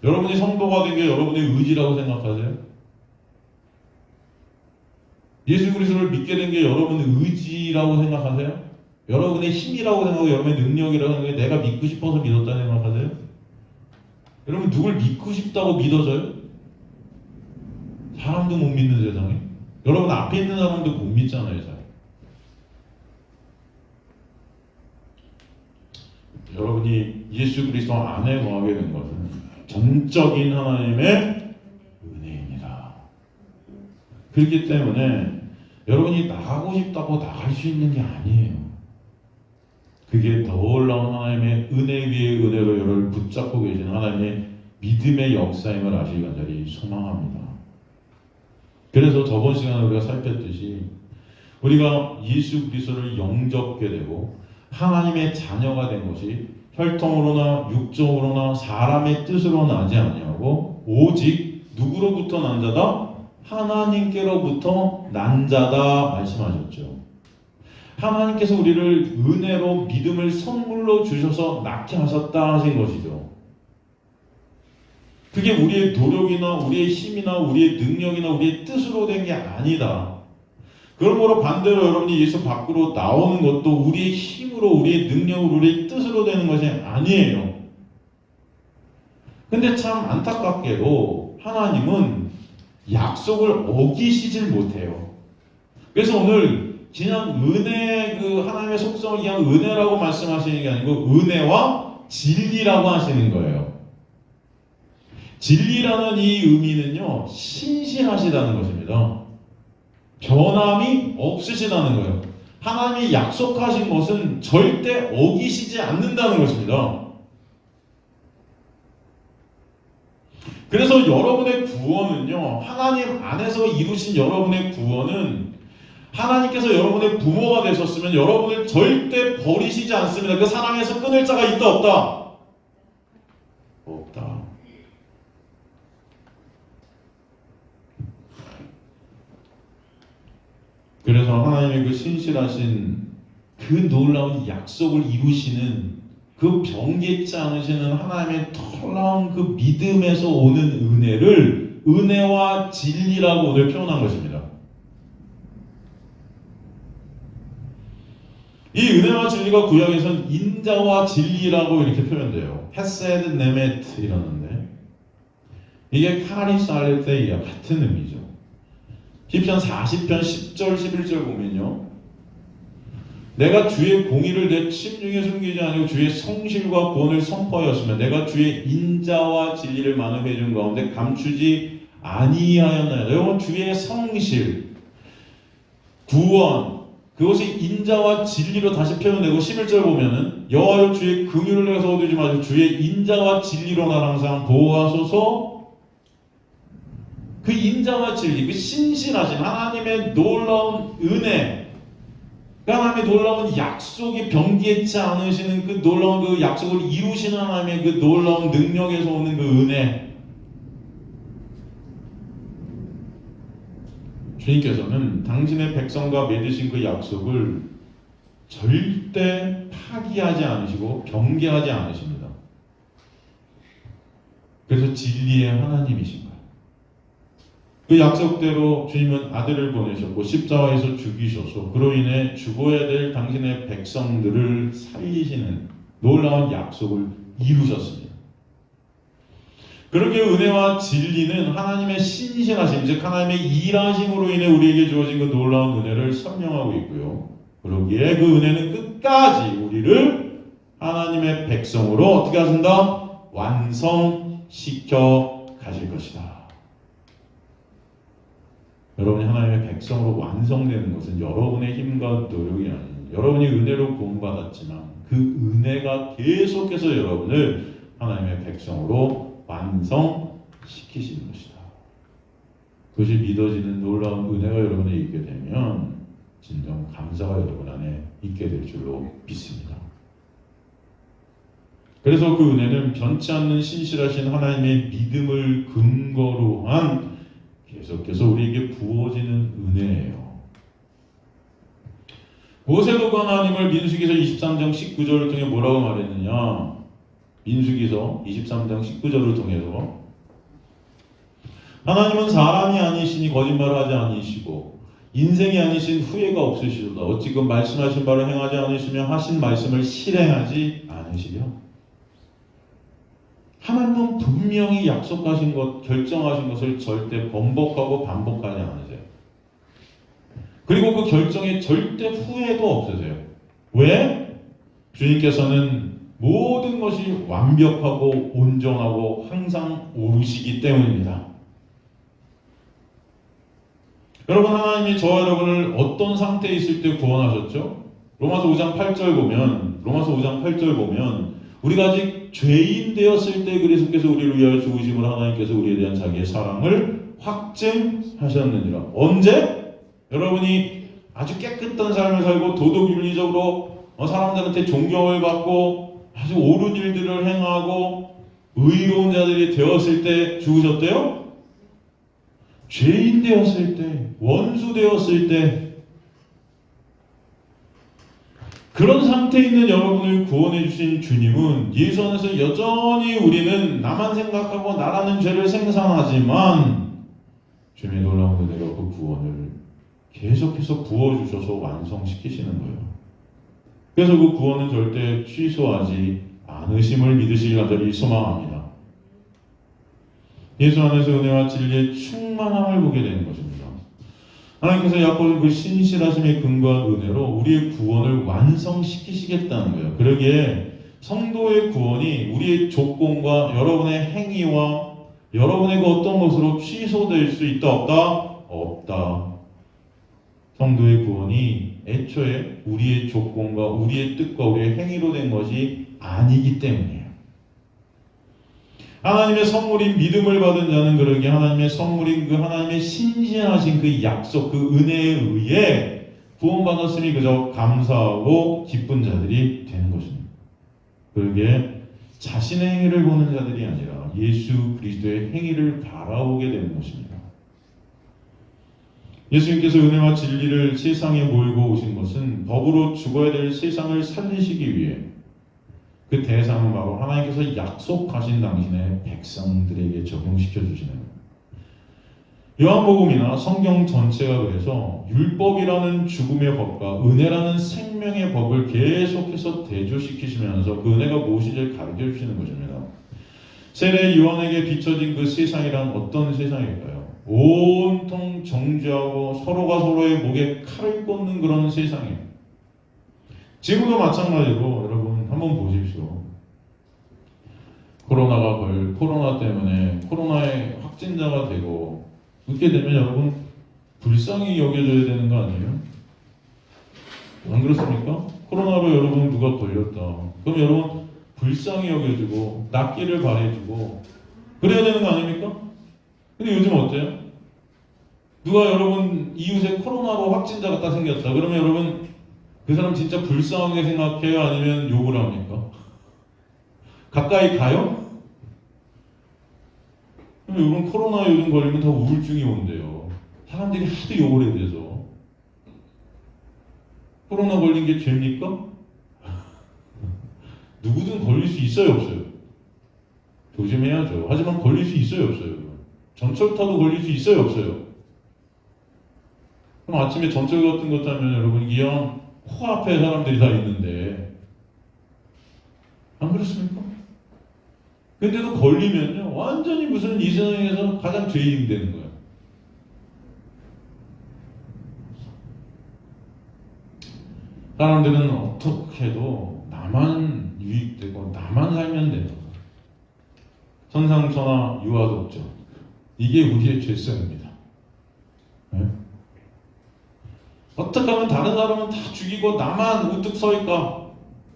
여러분이 성도가 된 게 여러분의 의지라고 생각하세요? 예수 그리스도를 믿게 된 게 여러분의 의지라고 생각하세요? 여러분의 힘이라고 생각하고 여러분의 능력이라고 생각하고 내가 믿고 싶어서 믿었다고 생각하세요? 여러분 누굴 믿고 싶다고 믿어져요? 사람도 못 믿는 세상에 여러분 앞에 있는 사람도 못 믿잖아요. 잘. 여러분이 예수 그리스도 안에 거하게 된 것은 전적인 하나님의 은혜입니다. 그렇기 때문에 여러분이 나가고 싶다고 나갈 수 있는 게 아니에요. 그게 놀라운 하나님의 은혜 위에 은혜로 여러분을 붙잡고 계신 하나님의 믿음의 역사임을 아시기 간절히 소망합니다. 그래서 저번 시간에 우리가 살폈듯이 우리가 예수 그리스도를 영접게 되고 하나님의 자녀가 된 것이 혈통으로나 육적으로나 사람의 뜻으로 나지 아니하고 오직 누구로부터 난 자다? 하나님께로부터 난 자다 말씀하셨죠. 하나님께서 우리를 은혜로 믿음을 선물로 주셔서 낳게 하셨다 하신 것이죠. 그게 우리의 노력이나 우리의 힘이나 우리의 능력이나 우리의 뜻으로 된 게 아니다. 그러므로 반대로 여러분이 예수 밖으로 나오는 것도 우리의 힘으로, 우리의 능력으로, 우리의 뜻으로 되는 것이 아니에요. 근데 참 안타깝게도 하나님은 약속을 어기시질 못해요. 그래서 오늘 그냥 은혜, 그 하나님의 속성을 그냥 은혜라고 말씀하시는 게 아니고 은혜와 진리라고 하시는 거예요. 진리라는 이 의미는요, 신실하시다는 것입니다. 변함이 없으시다는 거예요. 하나님이 약속하신 것은 절대 어기시지 않는다는 것입니다. 그래서 여러분의 구원은요, 하나님 안에서 이루신 여러분의 구원은 하나님께서 여러분의 부모가 되셨으면 여러분을 절대 버리시지 않습니다. 그 사랑에서 끊을 자가 있다 없다? 없다. 그래서 하나님의 그 신실하신 그 놀라운 약속을 이루시는 그 변개치 않으시는 하나님의 놀라운 그 믿음에서 오는 은혜를 은혜와 진리라고 오늘 표현한 것입니다. 이 은혜와 진리가 구약에서는 인자와 진리라고 이렇게 표현돼요. 헤세드 네메트 이러는데 이게 카리스 알레테이아 같은 의미죠. 시편 40편 10절 11절 보면요, 내가 주의 공의를 내 침중에 숨기지 아니고 주의 성실과 구원을 선포하였으면 내가 주의 인자와 진리를 만업해 준 가운데 감추지 아니하였나이다. 여러분, 주의 성실, 구원, 그것이 인자와 진리로 다시 표현되고 11절 보면은 여호와여 주의 긍휼을 내서 얻지 마시고 주의 인자와 진리로 날 항상 보호하소서. 그 인자와 진리, 그 신실하신 하나님의 놀라운 은혜, 하나님의 놀라운 약속이 변개치 않으시는 그 놀라운 그 약속을 이루시는 하나님의 그 놀라운 능력에서 오는 그 은혜, 주님께서는 당신의 백성과 맺으신 그 약속을 절대 파기하지 않으시고 변개하지 않으십니다. 그래서 진리의 하나님이신 거예요. 그 약속대로 주님은 아들을 보내셨고 십자가에서 죽이셔서 그로 인해 죽어야 될 당신의 백성들을 살리시는 놀라운 약속을 이루셨습니다. 그렇게 은혜와 진리는 하나님의 신실하심, 즉 하나님의 일하심으로 인해 우리에게 주어진 그 놀라운 은혜를 설명하고 있고요. 그러기에 그 은혜는 끝까지 우리를 하나님의 백성으로 어떻게 하신다? 완성시켜 가실 것이다. 여러분이 하나님의 백성으로 완성되는 것은 여러분의 힘과 노력이 아닙니다. 여러분이 은혜로 구원받았지만 그 은혜가 계속해서 여러분을 하나님의 백성으로 완성시키시는 것이다. 그것이 믿어지는 놀라운 은혜가 여러분에 있게 되면 진정 감사가 여러분 안에 있게 될 줄로 믿습니다. 그래서 그 은혜는 변치 않는 신실하신 하나님의 믿음을 근거로 한 계속해서 우리에게 부어지는 은혜예요. 모세가 하나님을 민수기서 23장 19절을 통해 뭐라고 말했느냐? 민수기서 23장 19절을 통해서 하나님은 사람이 아니시니 거짓말을 하지 않으시고 인생이 아니신 후회가 없으시도다. 어찌 그 말씀하신 바를 행하지 않으시며 하신 말씀을 실행하지 않으시려? 하나님은 분명히 약속하신 것, 결정하신 것을 절대 번복하고 반복하지 않으세요. 그리고 그 결정에 절대 후회도 없으세요. 왜? 주님께서는 모든 것이 완벽하고 온전하고 항상 옳으시기 때문입니다. 여러분, 하나님이 저와 여러분을 어떤 상태에 있을 때 구원하셨죠? 로마서 5장 8절 보면 우리가 아직 죄인 되었을 때 그리스도께서 우리를 위하여 죽으심으로 하나님께서 우리에 대한 자기의 사랑을 확증하셨느니라. 언제? 여러분이 아주 깨끗한 삶을 살고 도덕윤리적으로 사람들한테 존경을 받고 아주 옳은 일들을 행하고 의로운 자들이 되었을 때 죽으셨대요? 죄인 되었을 때, 원수 되었을 때, 그런 상태에 있는 여러분을 구원해 주신 주님은 예수 안에서 여전히 우리는 나만 생각하고 나라는 죄를 생산하지만 주님의 놀라운 은혜로 그 구원을 계속해서 부어주셔서 완성시키시는 거예요. 그래서 그 구원은 절대 취소하지 않으심을 믿으시기 간절히 소망합니다. 예수 안에서 은혜와 진리의 충만함을 보게 되는 것입니다. 하나님께서 야곱의 그 신실하심에 근거한 은혜로 우리의 구원을 완성시키시겠다는 거예요. 그러기에 성도의 구원이 우리의 조건과 여러분의 행위와 여러분의 그 어떤 것으로 취소될 수 있다 없다? 없다. 성도의 구원이 애초에 우리의 조건과 우리의 뜻과 우리의 행위로 된 것이 아니기 때문이에요. 하나님의 선물인 믿음을 받은 자는 그러기에 하나님의 선물인 그 하나님의 신실하신 그 약속, 그 은혜에 의해 구원받았음이 그저 감사하고 기쁜 자들이 되는 것입니다. 그러기에 자신의 행위를 보는 자들이 아니라 예수 그리스도의 행위를 바라보게 되는 것입니다. 예수님께서 은혜와 진리를 세상에 몰고 오신 것은 법으로 죽어야 될 세상을 살리시기 위해 그 대상은 바로 하나님께서 약속하신 당신의 백성들에게 적용시켜 주시는 거예요. 요한복음이나 성경 전체가 그래서 율법이라는 죽음의 법과 은혜라는 생명의 법을 계속해서 대조시키시면서 그 은혜가 무엇인지를 가르쳐 주시는 것입니다. 세례 요한에게 비춰진 그 세상이란 어떤 세상일까요? 온통 정죄하고 서로가 서로의 목에 칼을 꽂는 그런 세상이에요. 지금도 마찬가지로 여러분 한번 보십시오. 코로나 때문에 코로나의 확진자가 되고 그렇게 되면 여러분 불쌍히 여겨줘야 되는 거 아니에요? 안 그렇습니까? 코로나로 여러분 누가 걸렸다. 그럼 여러분 불쌍히 여겨주고 낫기를 바래주고 그래야 되는 거 아닙니까? 근데 요즘 어때요? 누가 여러분 이웃에 코로나로 확진자가 딱 생겼다. 그러면 여러분 그 사람 진짜 불쌍하게 생각해요? 아니면 욕을 합니까? 가까이 가요? 그럼 여러분 코로나 요즘 걸리면 다 우울증이 온대요. 사람들이 하도 욕을 해야 돼서. 코로나 걸린 게 죄입니까? 누구든 걸릴 수 있어요 없어요? 조심해야죠. 하지만 걸릴 수 있어요 없어요? 전철 타도 걸릴 수 있어요 없어요? 그럼 아침에 전철 같은 거 타면 여러분 그냥 코앞에 사람들이 다 있는데 안 그렇습니까? 근데도 걸리면요 완전히 무슨 이 세상에서 가장 죄인이 되는 거예요. 사람들은 어떻게 해도 나만 유익되고 나만 살면 된다. 선상천하 유아독전. 이게 우리의 죄성입니다. 네? 어떻게 하면 다른 사람은 다 죽이고 나만 우뚝 서있까?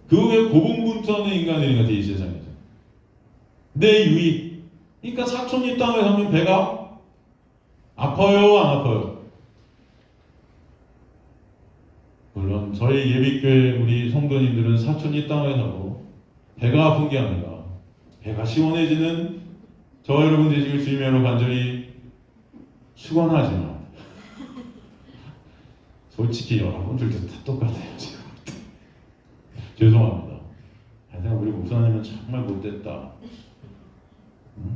그 외에 고분분투하는 인간들이 같아 이 세상에서. 내 유익. 그러니까 사촌이 땅에 사면 배가 아파요 안 아파요? 물론 저희 예비교회 우리 성도님들은 사촌이 땅에 사고 배가 아픈 게 아니라 배가 시원해지는 저와 여러분 되시길 주님으로 간절히 축원하지만 솔직히 여러분들도 다 똑같아요. 죄송합니다. 하여튼 우리 목사님은 정말 못됐다.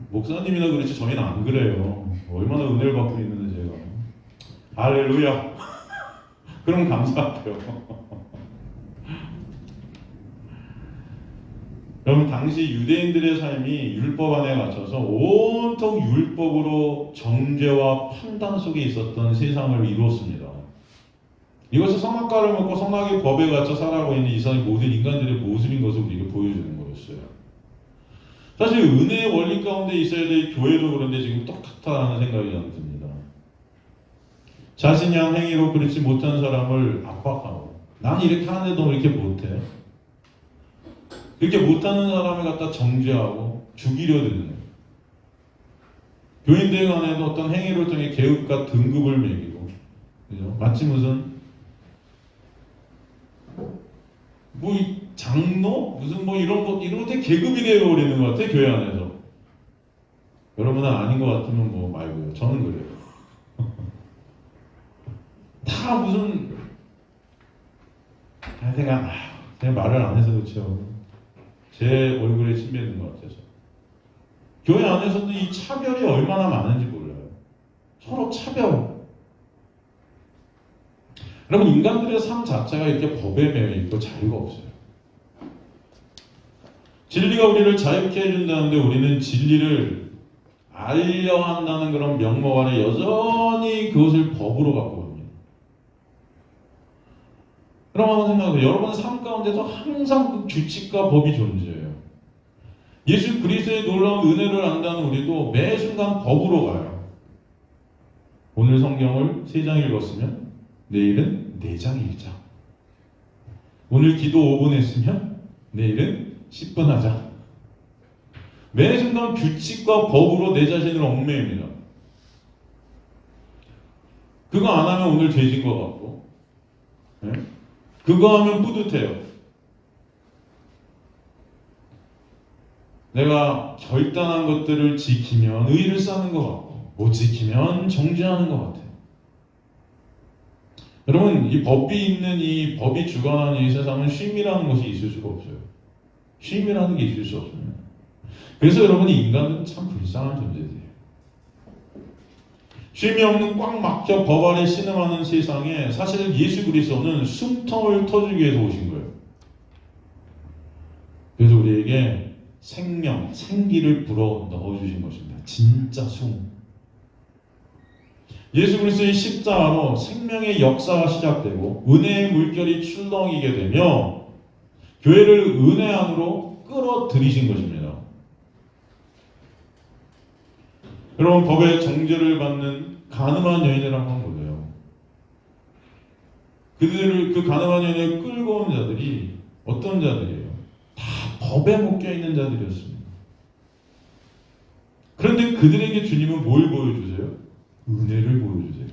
목사님이나 그렇지 저희는 안 그래요. 얼마나 은혜를 받고 있는데 제가. 할렐루야. 그럼 감사하고요. 여러분 당시 유대인들의 삶이 율법 안에 갇혀서 온통 율법으로 정죄와 판단 속에 있었던 세상을 이루었습니다. 이것은 성악가를 먹고 성악의 법에 갇혀 살아가고 있는 이 세상의 모든 인간들의 모습인 것을 우리에게 보여주는 거였어요. 사실 은혜의 원리 가운데 있어야 될 교회도 그런데 지금 똑같다는 생각이 저는 듭니다. 자신이 한 행위로 그렇지 못한 사람을 압박하고 난 이렇게 하는데 너 이렇게 못해? 이렇게 못하는 사람을 갖다 정죄하고 죽이려 드는 거예요. 교인들 간에도 어떤 행위를 통해 계급과 등급을 매기고 그죠? 마치 무슨 뭐 장로? 무슨 뭐 이런 것들 계급이 되어버리는 것 같아 교회 안에서. 여러분은 아닌 것 같으면 뭐 말고요. 저는 그래요. 다 무슨 제가 말을 안 해서 그렇죠. 제 얼굴에 침 뱉는 것 같아서. 교회 안에서도 이 차별이 얼마나 많은지 몰라요. 서로 차별. 여러분, 인간들의 삶 자체가 이렇게 법에 매여 있고 자유가 없어요. 진리가 우리를 자유케 해준다는데 우리는 진리를 알려 한다는 그런 명목 아래 여전히 그것을 법으로 갖고 갑니다. 그럼 한번 생각해보세요. 여러분 삶 가운데서 항상 그 규칙과 법이 존재해요. 예수 그리스도의 놀라운 은혜를 안다는 우리도 매 순간 법으로 가요. 오늘 성경을 3장 읽었으면 내일은 4장 읽자. 오늘 기도 5분 했으면 내일은 10분 하자. 매 순간 규칙과 법으로 내 자신을 얽매입니다. 그거 안 하면 오늘 죄진 것 같고, 네? 그거 하면 뿌듯해요. 내가 결단한 것들을 지키면 의의를 쌓는 것 같고, 못 지키면 정죄하는 것 같아요. 여러분, 이 법이 주관하는 이 세상은 쉼이라는 것이 있을 수가 없어요. 쉼이라는 게 있을 수 없습니다. 그래서 여러분이 인간은 참 불쌍한 존재들이에요. 쉼이 없는 꽉 막혀 법 아래 신음하는 세상에 사실 예수 그리스도는 숨통을 터주기 위해서 오신 거예요. 그래서 우리에게 생명, 생기를 불어 넣어주신 것입니다. 진짜 숨. 예수 그리스도의 십자가로 생명의 역사가 시작되고 은혜의 물결이 출렁이게 되며 교회를 은혜 안으로 끌어들이신 것입니다. 여러분, 법의 정죄를 받는 가늠한 여인을 한번 보세요. 그 가늠한 여인을 끌고 온 자들이 어떤 자들이에요? 다 법에 묶여 있는 자들이었습니다. 그런데 그들에게 주님은 뭘 보여주세요? 은혜를 보여주세요.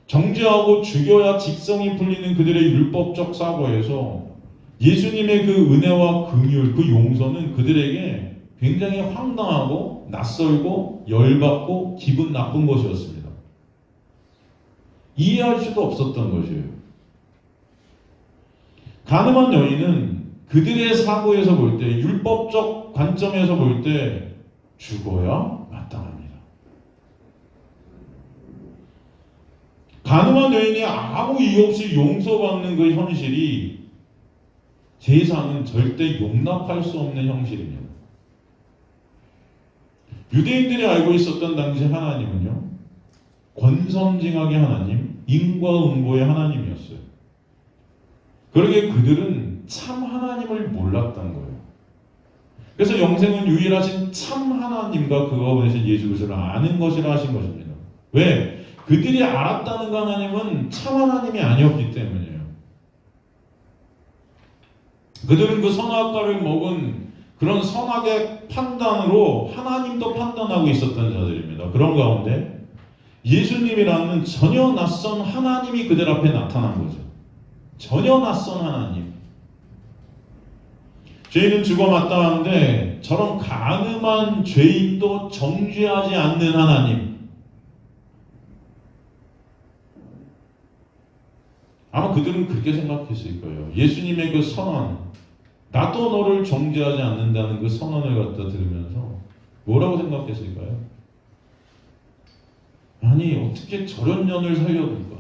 정죄하고 죽여야 직성이 풀리는 그들의 율법적 사고에서 예수님의 그 은혜와 긍휼, 그 용서는 그들에게 굉장히 황당하고 낯설고 열받고 기분 나쁜 것이었습니다. 이해할 수도 없었던 것이에요. 가늠한 여인은 그들의 사고에서 볼 때, 율법적 관점에서 볼 때 죽어야 마땅합니다. 가늠한 여인이 아무 이유 없이 용서받는 그 현실이 세상은 절대 용납할 수 없는 현실입니다. 유대인들이 알고 있었던 당시 하나님은요, 권선징악의 하나님, 인과응보의 하나님이었어요. 그러게 그들은 참 하나님을 몰랐던 거예요. 그래서 영생은 유일하신 참 하나님과 그가 보내신 예수 그리스도를 아는 것이라 하신 것입니다. 왜? 그들이 알았다는 그 하나님은 참 하나님이 아니었기 때문이에요. 그들은 그 선악과를 먹은 그런 선악의 판단으로 하나님도 판단하고 있었던 자들입니다. 그런 가운데 예수님이라는 전혀 낯선 하나님이 그들 앞에 나타난 거죠. 전혀 낯선 하나님. 죄인은 죽어 마땅한데 저런 간음한 죄인도 정죄하지 않는 하나님. 아마 그들은 그렇게 생각했을 거예요. 예수님의 그 선언, 나도 너를 정죄하지 않는다는 그 선언을 갖다 들으면서 뭐라고 생각했을까요? 아니, 어떻게 저런 년을 살려둘까?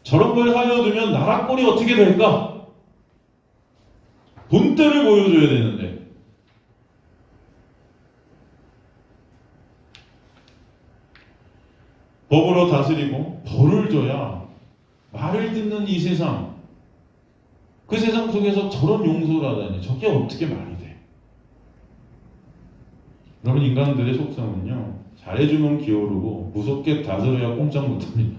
저런 걸 살려두면 나라 꼴이 어떻게 될까? 본때를 보여줘야 되는데. 법으로 다스리고 벌을 줘야 말을 듣는 이 세상, 그 세상 속에서 저런 용서를 하다니 저게 어떻게 말이 돼? 여러분, 인간들의 속성은요, 잘해주면 기어오르고 무섭게 다스려야 꼼짝 못합니다.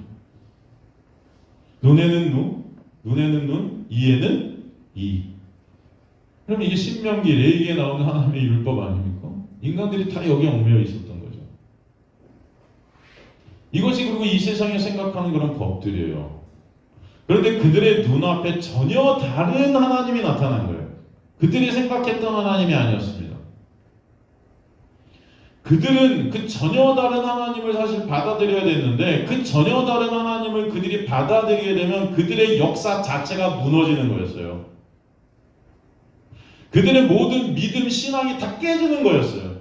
눈에는 눈, 이에는 이. 그럼 이게 신명기 레위기에 나오는 하나님의 율법 아닙니까? 인간들이 다 여기 얽매여 있었던 거죠. 이것이 그리고 이 세상에 생각하는 그런 법들이에요. 그런데 그들의 눈앞에 전혀 다른 하나님이 나타난 거예요. 그들이 생각했던 하나님이 아니었습니다. 그들은 그 전혀 다른 하나님을 사실 받아들여야 됐는데 그 전혀 다른 하나님을 그들이 받아들이게 되면 그들의 역사 자체가 무너지는 거였어요. 그들의 모든 믿음, 신앙이 다 깨지는 거였어요.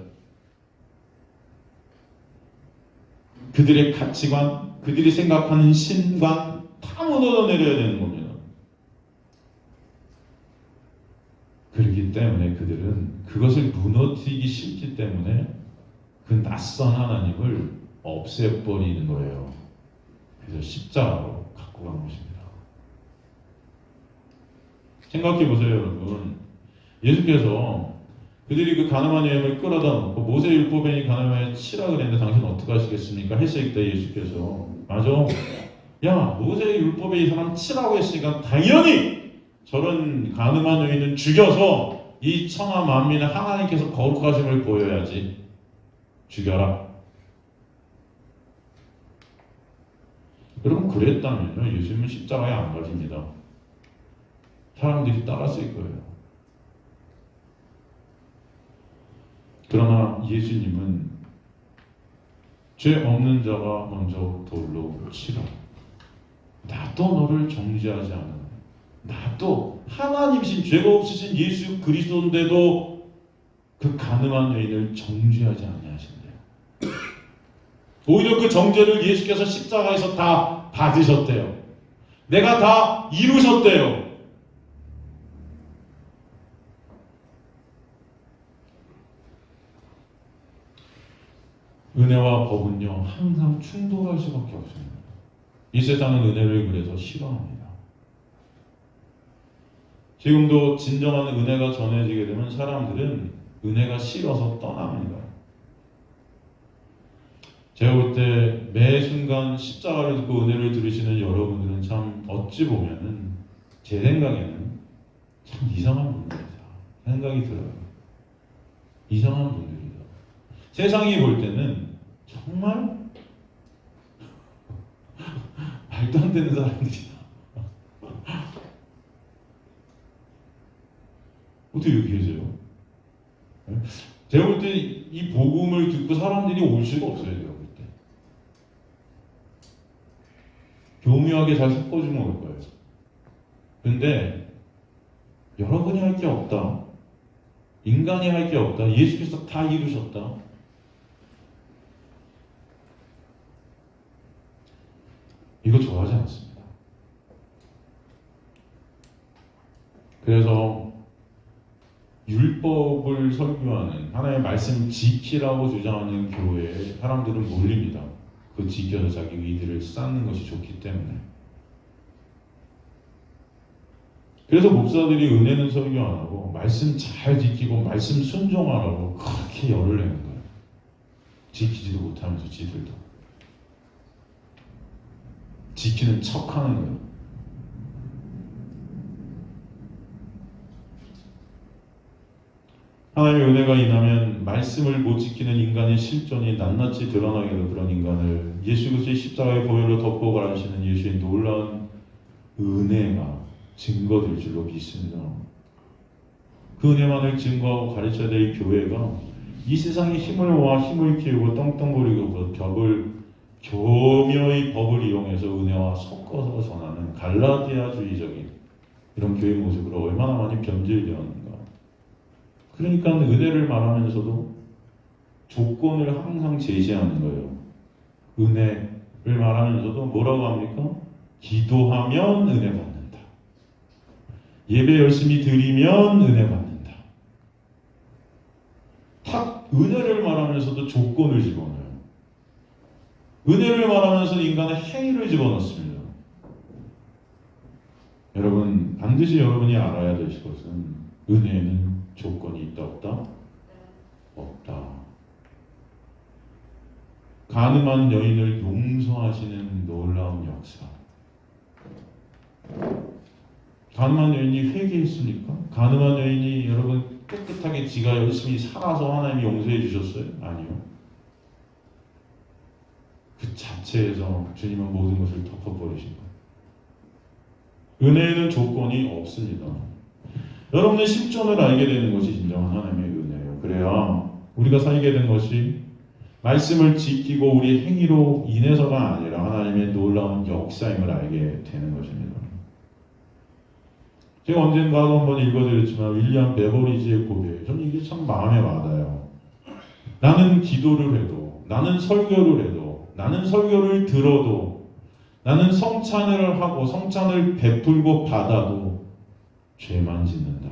그들의 가치관, 그들이 생각하는 신관 다 무너져 내려야 되는 겁니다. 그렇기 때문에 그들은 그것을 무너뜨리기 싫기 때문에 그 낯선 하나님을 없애버리는 거예요. 그래서 십자가로 갖고 간 것입니다. 생각해 보세요, 여러분. 예수께서 그들이 그 가늠한 여인을 끌어다 놓고 모세 율법에 이 가늠한 여인 치라 그랬는데 당신 어떻게 하시겠습니까? 했을 때 예수께서 맞아. 야, 모세 율법에 이 사람 치라고 했으니까 당연히 저런 가늠한 여인은 죽여서 이 천하 만민의 하나님께서 거룩하심을 보여야지. 죽여라. 여러분 그랬다면요, 예수님은 십자가에 안 가십니다. 사람들이 따랐을 거예요. 그러나 예수님은 죄 없는 자가 먼저 돌로 치라. 나도 너를 정죄하지 않아. 나도 하나님이신 죄가 없으신 예수 그리스도인데도 그 가늠한 여인을 정죄하지 아니하신대요. 오히려 그 정죄를 예수께서 십자가에서 다 받으셨대요. 내가 다 이루셨대요. 은혜와 법은요 항상 충돌할 수밖에 없습니다. 이 세상은 은혜를 그래서 싫어합니다. 지금도 진정한 은혜가 전해지게 되면 사람들은 은혜가 싫어서 떠납니다. 제가 볼 때 매 순간 십자가를 듣고 은혜를 들으시는 여러분들은 참 어찌 보면은 제 생각에는 참 이상한 분들이다 생각이 들어요. 이상한 분들이다. 세상이 볼 때는 정말 말도 안 되는 사람들이다. 어떻게 이렇게 계세요? 제가 볼 때 이 복음을 듣고 사람들이 올 수가 없어요. 제가 볼 때 교묘하게 잘 섞어주면 올 거예요. 근데 여러분이 할 게 없다. 인간이 할 게 없다. 예수께서 다 이루셨다. 이거 좋아하지 않습니다. 그래서 율법을 설교하는 하나님의 말씀 지키라고 주장하는 교회에 사람들은 몰립니다. 그 지켜서 자기 의들을 쌓는 것이 좋기 때문에. 그래서 목사들이 은혜는 설교 안 하고 말씀 잘 지키고 말씀 순종하라고 그렇게 열을 내는 거예요. 지키지도 못하면서 지들도 지키는 척하는 거예요. 하나님의 은혜가 임하면 말씀을 못 지키는 인간의 실존이 낱낱이 드러나게 되는 그런 인간을 예수 그리스도의 십자가의 보혈로 덮고 가르치는 예수의 놀라운 은혜가 증거될 줄로 믿습니다. 그 은혜만을 증거하고 가르쳐야 될 교회가 이 세상에 힘을 모아 힘을 키우고 떵떵거리고 벽을 교묘히 법을 이용해서 은혜와 섞어서 전하는 갈라디아주의적인 이런 교회 모습을 얼마나 많이 변질되었는가. 그러니까 은혜를 말하면서도 조건을 항상 제시하는 거예요. 은혜를 말하면서도 뭐라고 합니까? 기도하면 은혜 받는다. 예배 열심히 드리면 은혜 받는다. 딱 은혜를 말하면서도 조건을 집어넣어요. 은혜를 말하면서 인간의 행위를 집어넣습니다. 여러분, 반드시 여러분이 알아야 될 것은 은혜에는 조건이 있다 없다? 없다. 가늠한 여인을 용서하시는 놀라운 역사. 가늠한 여인이 회개했습니까? 가늠한 여인이 여러분 깨끗하게 지가 열심히 살아서 하나님이 용서해 주셨어요? 아니요. 그 자체에서 주님은 모든 것을 덮어버리신 거예요. 은혜에는 조건이 없습니다. 여러분의 실존을 알게 되는 것이 진정한 하나님의 은혜예요. 그래야 우리가 살게 된 것이 말씀을 지키고 우리 행위로 인해서가 아니라 하나님의 놀라운 역사임을 알게 되는 것입니다. 제가 언젠가 한번 읽어드렸지만 윌리엄 베버리지의 고백, 저는 이게 참 마음에 와닿아요. 나는 기도를 해도, 나는 설교를 해도, 나는 설교를 들어도 나는 성찬을 하고 성찬을 베풀고 받아도 죄만 짓는다.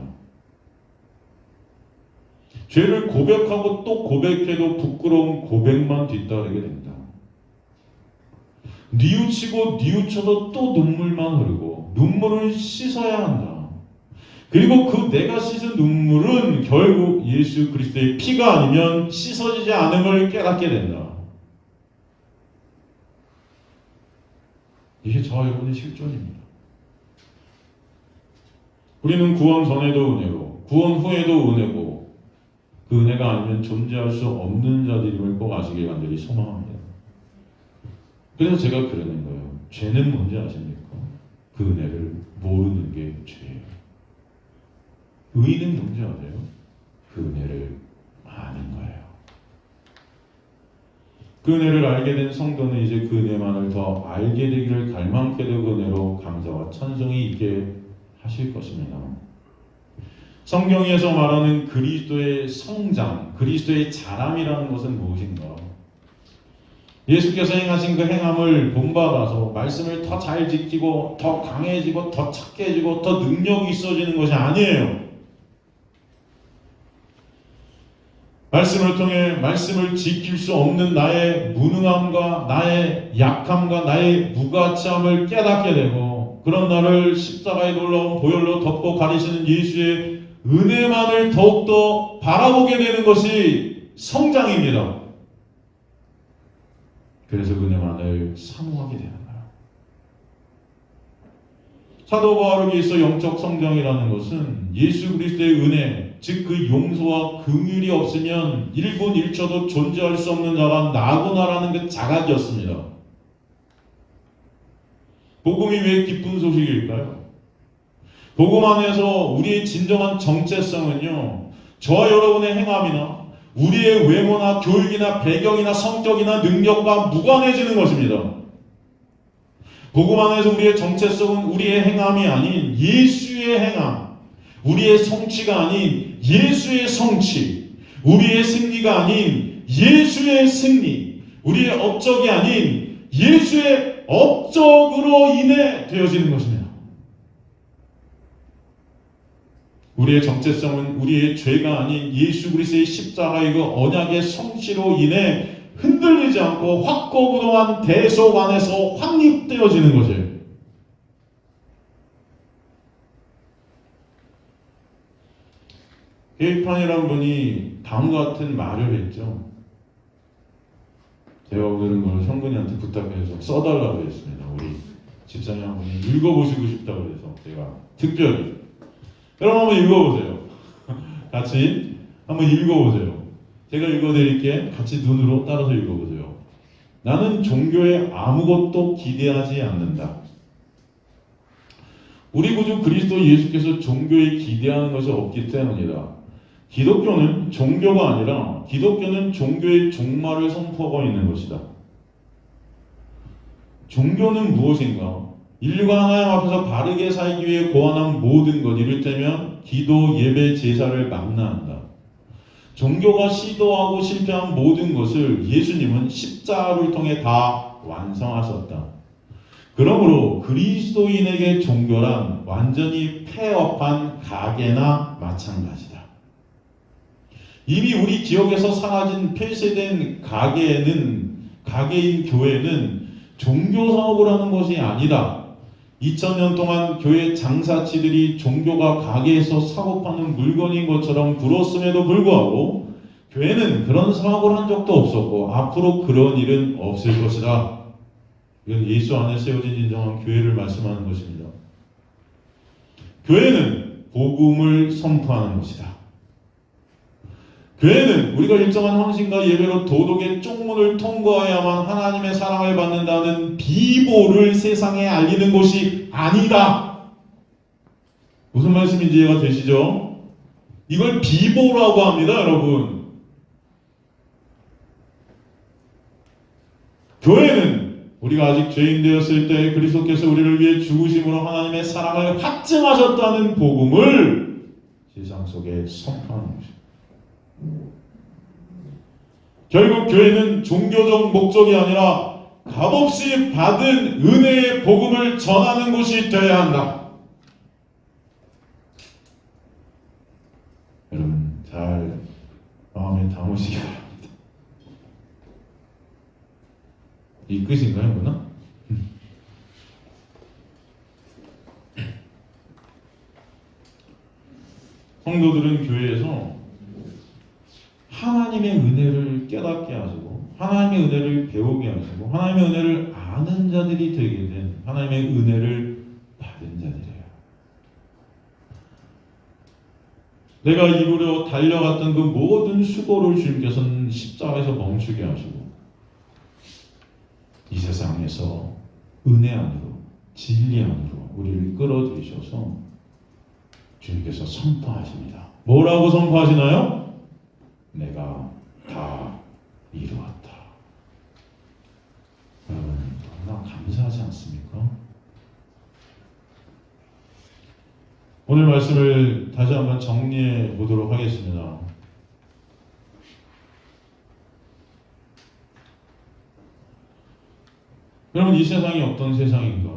죄를 고백하고 또 고백해도 부끄러운 고백만 뒤따르게 된다. 뉘우치고 뉘우쳐도 또 눈물만 흐르고 눈물을 씻어야 한다. 그리고 그 내가 씻은 눈물은 결국 예수 그리스도의 피가 아니면 씻어지지 않음을 깨닫게 된다. 이게 저와 여러분의 실존입니다. 우리는 구원 전에도 은혜로, 구원 후에도 은혜고, 그 은혜가 아니면 존재할 수 없는 자들임을 꼭 아시길 간절히 소망합니다. 그래서 제가 그러는 거예요. 죄는 뭔지 아십니까? 그 은혜를 모르는 게 죄예요. 의는 뭔지 아세요? 그 은혜를 아는 거예요. 그 은혜를 알게 된 성도는 이제 그 은혜만을 더 알게 되기를 갈망케 되고 은혜로 감사와 찬송이 있게 하실 것입니다. 성경에서 말하는 그리스도의 성장, 그리스도의 자람이라는 것은 무엇인가? 예수께서 행하신 그 행함을 본받아서 말씀을 더 잘 지키고 더 강해지고 더 착해지고 더 능력이 있어지는 것이 아니에요. 말씀을 통해 말씀을 지킬 수 없는 나의 무능함과 나의 약함과 나의 무가치함을 깨닫게 되고 그런 나를 십자가의 놀라운 보혈로 덮고 가리시는 예수의 은혜만을 더욱더 바라보게 되는 것이 성장입니다. 그래서 은혜만을 사모하게 되는 거예요. 사도 바울에게 있어 영적 성장이라는 것은 예수 그리스도의 은혜, 즉 그 용서와 긍휼이 없으면 1분 1초도 존재할 수 없는 자가 나구나라는 그 자각이었습니다. 복음이 왜 기쁜 소식일까요? 복음 안에서 우리의 진정한 정체성은요, 저와 여러분의 행함이나 우리의 외모나 교육이나 배경이나 성격이나 능력과 무관해지는 것입니다. 복음 안에서 우리의 정체성은 우리의 행함이 아닌 예수의 행함, 우리의 성취가 아닌 예수의 성취, 우리의 승리가 아닌 예수의 승리, 우리의 업적이 아닌 예수의 업적으로 인해 되어지는 것입니다. 우리의 정체성은 우리의 죄가 아닌 예수 그리스도의 십자가의 그 언약의 성취로 인해 흔들리지 않고 확고부동한 대속 안에서 확립되어지는 것이에요. 게이판이라는 분이 다음과 같은 말을 했죠. 제가 오늘은 그걸 성근이한테 부탁해서 써달라고 했습니다. 우리 집사님 한 분이 읽어보시고 싶다고 해서 제가 특별히. 여러분 한번 읽어보세요. 같이 한번 읽어보세요. 제가 읽어드릴게. 같이 눈으로 따라서 읽어보세요. 나는 종교에 아무것도 기대하지 않는다. 우리 구주 그리스도 예수께서 종교에 기대하는 것이 없기 때문이다. 기독교는 종교가 아니라 기독교는 종교의 종말을 선포하고 있는 것이다. 종교는 무엇인가? 인류가 하나님 앞에서 바르게 살기 위해 고안한 모든 것, 이를테면 기도, 예배, 제사를 망라한다. 종교가 시도하고 실패한 모든 것을 예수님은 십자가를 통해 다 완성하셨다. 그러므로 그리스도인에게 종교란 완전히 폐업한 가게나 마찬가지다. 이미 우리 기억에서 사라진 폐쇄된 가게인 교회는 종교 사업을 하는 것이 아니다. 2000년 동안 교회 장사치들이 종교가 가게에서 사고 파는 물건인 것처럼 굴었음에도 불구하고 교회는 그런 사업을 한 적도 없었고 앞으로 그런 일은 없을 것이다. 이건 예수 안에 세워진 진정한 교회를 말씀하는 것입니다. 교회는 복음을 선포하는 것이다. 교회는 우리가 일정한 헌신과 예배로 도덕의 쪽문을 통과해야만 하나님의 사랑을 받는다는 비보를 세상에 알리는 것이 아니다. 무슨 말씀인지 이해가 되시죠? 이걸 비보라고 합니다, 여러분. 교회는 우리가 아직 죄인 되었을 때 그리스도께서 우리를 위해 죽으심으로 하나님의 사랑을 확증하셨다는 복음을 세상 속에 선포하는 것입니다. 결국 교회는 종교적 목적이 아니라 값없이 받은 은혜의 복음을 전하는 곳이 되어야 한다. 여러분 잘 마음에 담으시기 바랍니다. 이 끝인가요, 뭐나? 성도들은 교회에서 하나님의 은혜를 깨닫게 하시고 하나님의 은혜를 배우게 하시고 하나님의 은혜를 아는 자들이 되게 된 하나님의 은혜를 받은 자들이에요. 내가 이루려 달려갔던 그 모든 수고를 주님께서는 십자가에서 멈추게 하시고 이 세상에서 은혜 안으로 진리 안으로 우리를 끌어들이셔서 주님께서 선포하십니다. 뭐라고 선포하시나요? 내가 다 이루었다. 여러분 너무나 감사하지 않습니까? 오늘 말씀을 다시 한번 정리해 보도록 하겠습니다. 여러분 이 세상이 어떤 세상인가?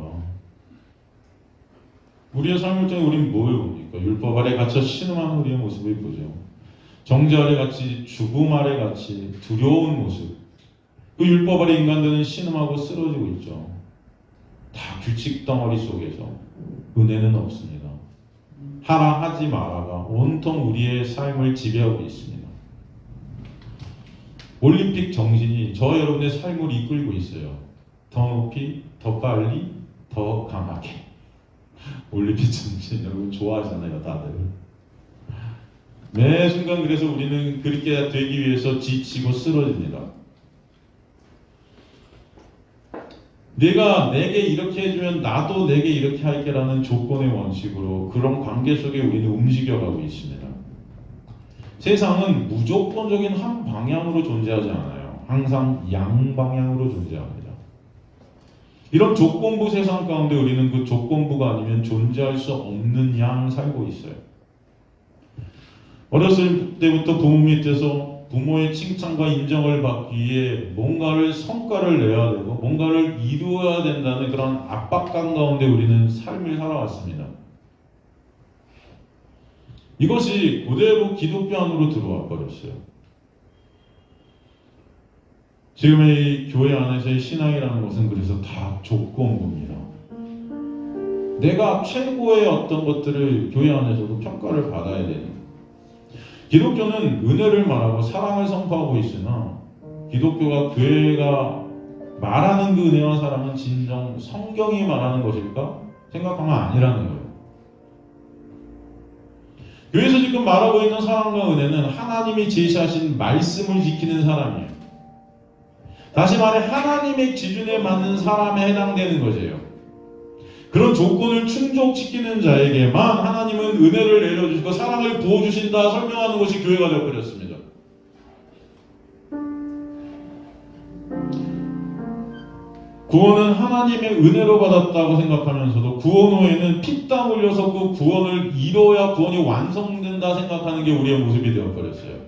우리의 삶을 통해 우리는 뭘 봅니까? 율법 아래 갇혀 신음하는 우리의 모습을 보죠. 정죄 아래 같이 죽음 아래 같이 두려운 모습. 그 율법 아래 인간들은 신음하고 쓰러지고 있죠. 다 규칙 덩어리 속에서 은혜는 없습니다. 하라 하지 마라가 온통 우리의 삶을 지배하고 있습니다. 올림픽 정신이 저 여러분의 삶을 이끌고 있어요. 더 높이, 더 빨리, 더 강하게. 올림픽 정신 여러분 좋아하잖아요, 다들. 매 순간 그래서 우리는 그렇게 되기 위해서 지치고 쓰러집니다. 내가 내게 이렇게 해주면 나도 내게 이렇게 할게라는 조건의 원칙으로 그런 관계 속에 우리는 움직여가고 있습니다. 세상은 무조건적인 한 방향으로 존재하지 않아요. 항상 양방향으로 존재합니다. 이런 조건부 세상 가운데 우리는 그 조건부가 아니면 존재할 수 없는 양 살고 있어요. 어렸을 때부터 부모 밑에서 부모의 칭찬과 인정을 받기 위해 뭔가를 성과를 내야 되고 뭔가를 이루어야 된다는 그런 압박감 가운데 우리는 삶을 살아왔습니다. 이것이 그대로 기독교 안으로 들어와 버렸어요. 지금의 교회 안에서의 신앙이라는 것은 그래서 다 조건부입니다. 내가 최고의 어떤 것들을 교회 안에서도 평가를 받아야 되는. 기독교는 은혜를 말하고 사랑을 선포하고 있으나 기독교가 교회가 말하는 그 은혜와 사랑은 진정 성경이 말하는 것일까? 생각하면 아니라는 거예요. 교회에서 지금 말하고 있는 사랑과 은혜는 하나님이 제시하신 말씀을 지키는 사람이에요. 다시 말해 하나님의 기준에 맞는 사람에 해당되는 것이에요. 그런 조건을 충족시키는 자에게만 하나님은 은혜를 내려주시고 사랑을 부어주신다 설명하는 것이 교회가 되어버렸습니다. 구원은 하나님의 은혜로 받았다고 생각하면서도 구원 후에는 피땀 흘려서 그 구원을 이뤄야 구원이 완성된다 생각하는 게 우리의 모습이 되어버렸어요.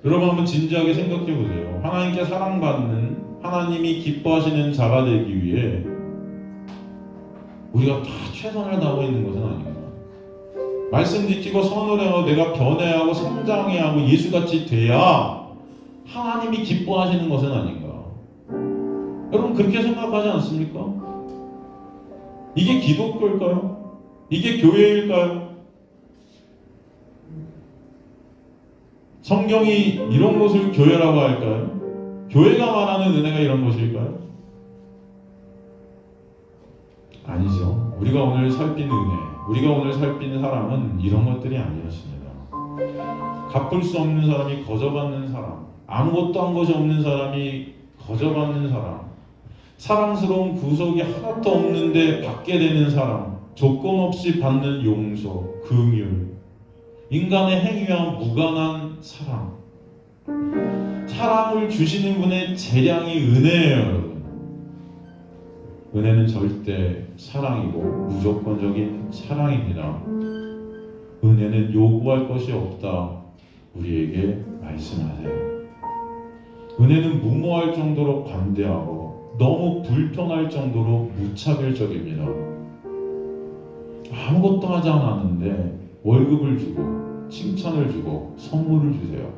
여러분 한번 진지하게 생각해 보세요. 하나님께 사랑받는 하나님이 기뻐하시는 자가 되기 위해 우리가 다 최선을 다하고 있는 것은 아닙니다. 말씀 지키고 선을 하고 내가 변해하고 성장해야 하고 예수같이 돼야 하나님이 기뻐하시는 것은 아닌가. 여러분 그렇게 생각하지 않습니까? 이게 기독교일까요? 이게 교회일까요? 성경이 이런 것을 교회라고 할까요? 교회가 말하는 은혜가 이런 것일까요? 아니죠. 우리가 오늘 살핀 은혜, 우리가 오늘 살핀 사람은 이런 것들이 아니었습니다. 갚을 수 없는 사람이 거저받는 사람, 아무것도 한 것이 없는 사람이 거저받는 사람, 사랑스러운 구속이 하나도 없는데 받게 되는 사람, 조건 없이 받는 용서, 긍휼, 인간의 행위와 무관한 사랑. 사랑을 주시는 분의 재량이 은혜예요, 여러분. 은혜는 절대 사랑이고 무조건적인 사랑입니다. 은혜는 요구할 것이 없다. 우리에게 말씀하세요. 은혜는 무모할 정도로 관대하고 너무 불편할 정도로 무차별적입니다. 아무것도 하지 않았는데 월급을 주고 칭찬을 주고 선물을 주세요.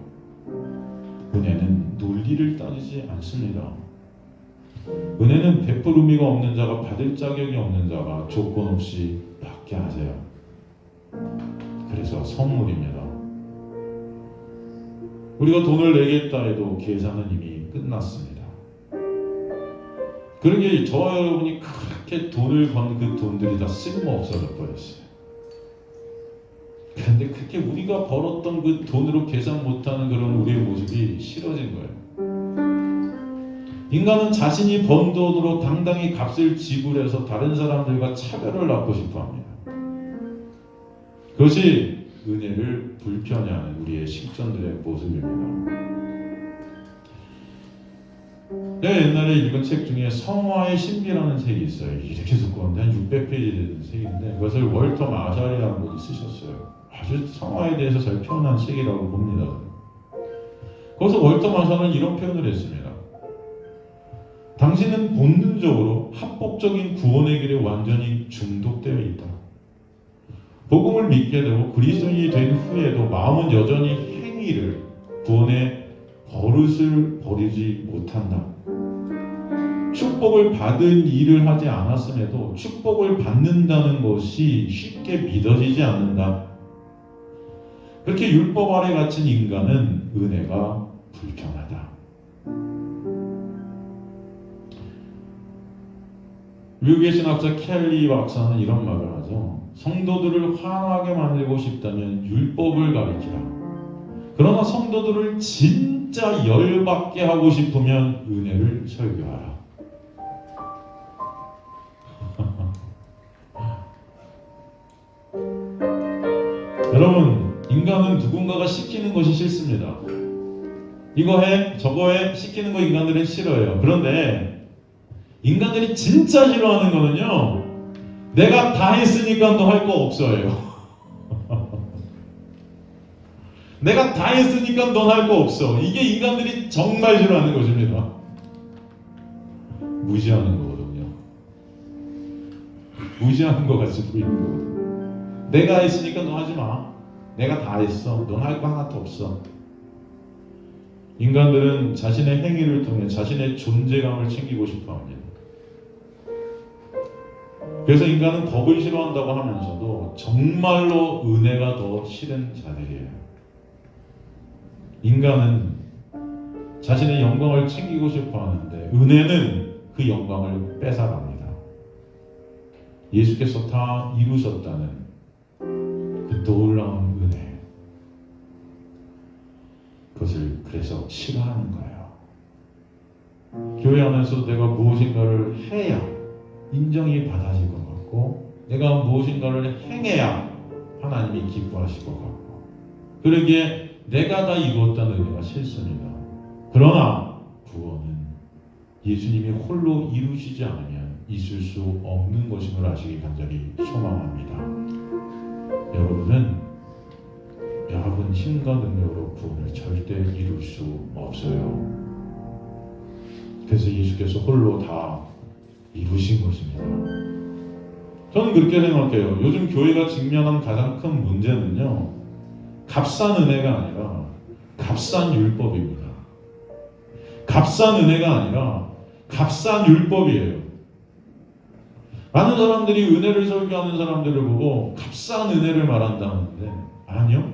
은혜는 논리를 따지지 않습니다. 은혜는 베풀 의미가 없는 자가 받을 자격이 없는 자가 조건 없이 받게 하세요. 그래서 선물입니다. 우리가 돈을 내겠다 해도 계산은 이미 끝났습니다. 그러게 저와 여러분이 그렇게 돈을 번 그 돈들이 다 쓸모 없어져 버렸어요. 그런데 그렇게 우리가 벌었던 그 돈으로 계산 못하는 그런 우리의 모습이 싫어진 거예요. 인간은 자신이 번 돈으로 당당히 값을 지불해서 다른 사람들과 차별을 낳고 싶어 합니다. 그것이 은혜를 불편해하는 우리의 실존들의 모습입니다. 내가 옛날에 읽은 책 중에 성화의 신비라는 책이 있어요. 이렇게 두꺼운데 한 600페이지 되는 책인데 그것을 월터 마샬이라는 분이 쓰셨어요. 아주 성화에 대해서 잘 표현한 책이라고 봅니다. 거기서 월터 마샬은 이런 표현을 했습니다. 당신은 본능적으로 합법적인 구원의 길에 완전히 중독되어 있다. 복음을 믿게 되고 그리스도인이 된 후에도 마음은 여전히 행위를, 구원의 버릇을 버리지 못한다. 축복을 받은 일을 하지 않았음에도 축복을 받는다는 것이 쉽게 믿어지지 않는다. 그렇게 율법 아래 갇힌 인간은 은혜가 불편하다. 미국의 신학자 켈리 박사는 이런 말을 하죠. 성도들을 환하게 만들고 싶다면 율법을 가르치라. 그러나 성도들을 진짜 열받게 하고 싶으면 은혜를 설교하라. 여러분, 인간은 누군가가 시키는 것이 싫습니다. 이거 해, 저거 해 시키는 거 인간들은 싫어해요. 그런데 인간들이 진짜 싫어하는 거는요, 내가 다 했으니까 너 할 거 없어요. 내가 다 했으니까 넌 할 거 없어. 이게 인간들이 정말 싫어하는 것입니다. 무시하는 거거든요. 무시하는 것 같이 보이는 거거든요. 내가 했으니까 너 하지 마. 내가 다 했어. 넌 할 거 하나도 없어. 인간들은 자신의 행위를 통해 자신의 존재감을 챙기고 싶어 합니다. 그래서 인간은 법을 싫어한다고 하면서도 정말로 은혜가 더 싫은 자들이에요. 인간은 자신의 영광을 챙기고 싶어 하는데 은혜는 그 영광을 뺏어갑니다. 예수께서 다 이루셨다는 그 놀라운 은혜, 그것을 그래서 싫어하는 거예요. 교회 안에서 내가 무엇인가를 해야 인정이 받아질 것 같고, 내가 무엇인가를 행해야 하나님이 기뻐하실 것 같고, 그러기에 내가 다 이루었다는 은혜가 싫습니다. 그러나 구원은 예수님이 홀로 이루시지 않으면 있을 수 없는 것임을 아시기 간절히 소망합니다. 여러분은 여러분 힘과 능력으로 구원을 절대 이룰 수 없어요. 그래서 예수께서 홀로 다 이루신 것입니다. 저는 그렇게 생각해요. 요즘 교회가 직면한 가장 큰 문제는요, 값싼 은혜가 아니라 값싼 율법입니다. 값싼 은혜가 아니라 값싼 율법이에요. 많은 사람들이 은혜를 설교하는 사람들을 보고 값싼 은혜를 말한다는데, 아니요,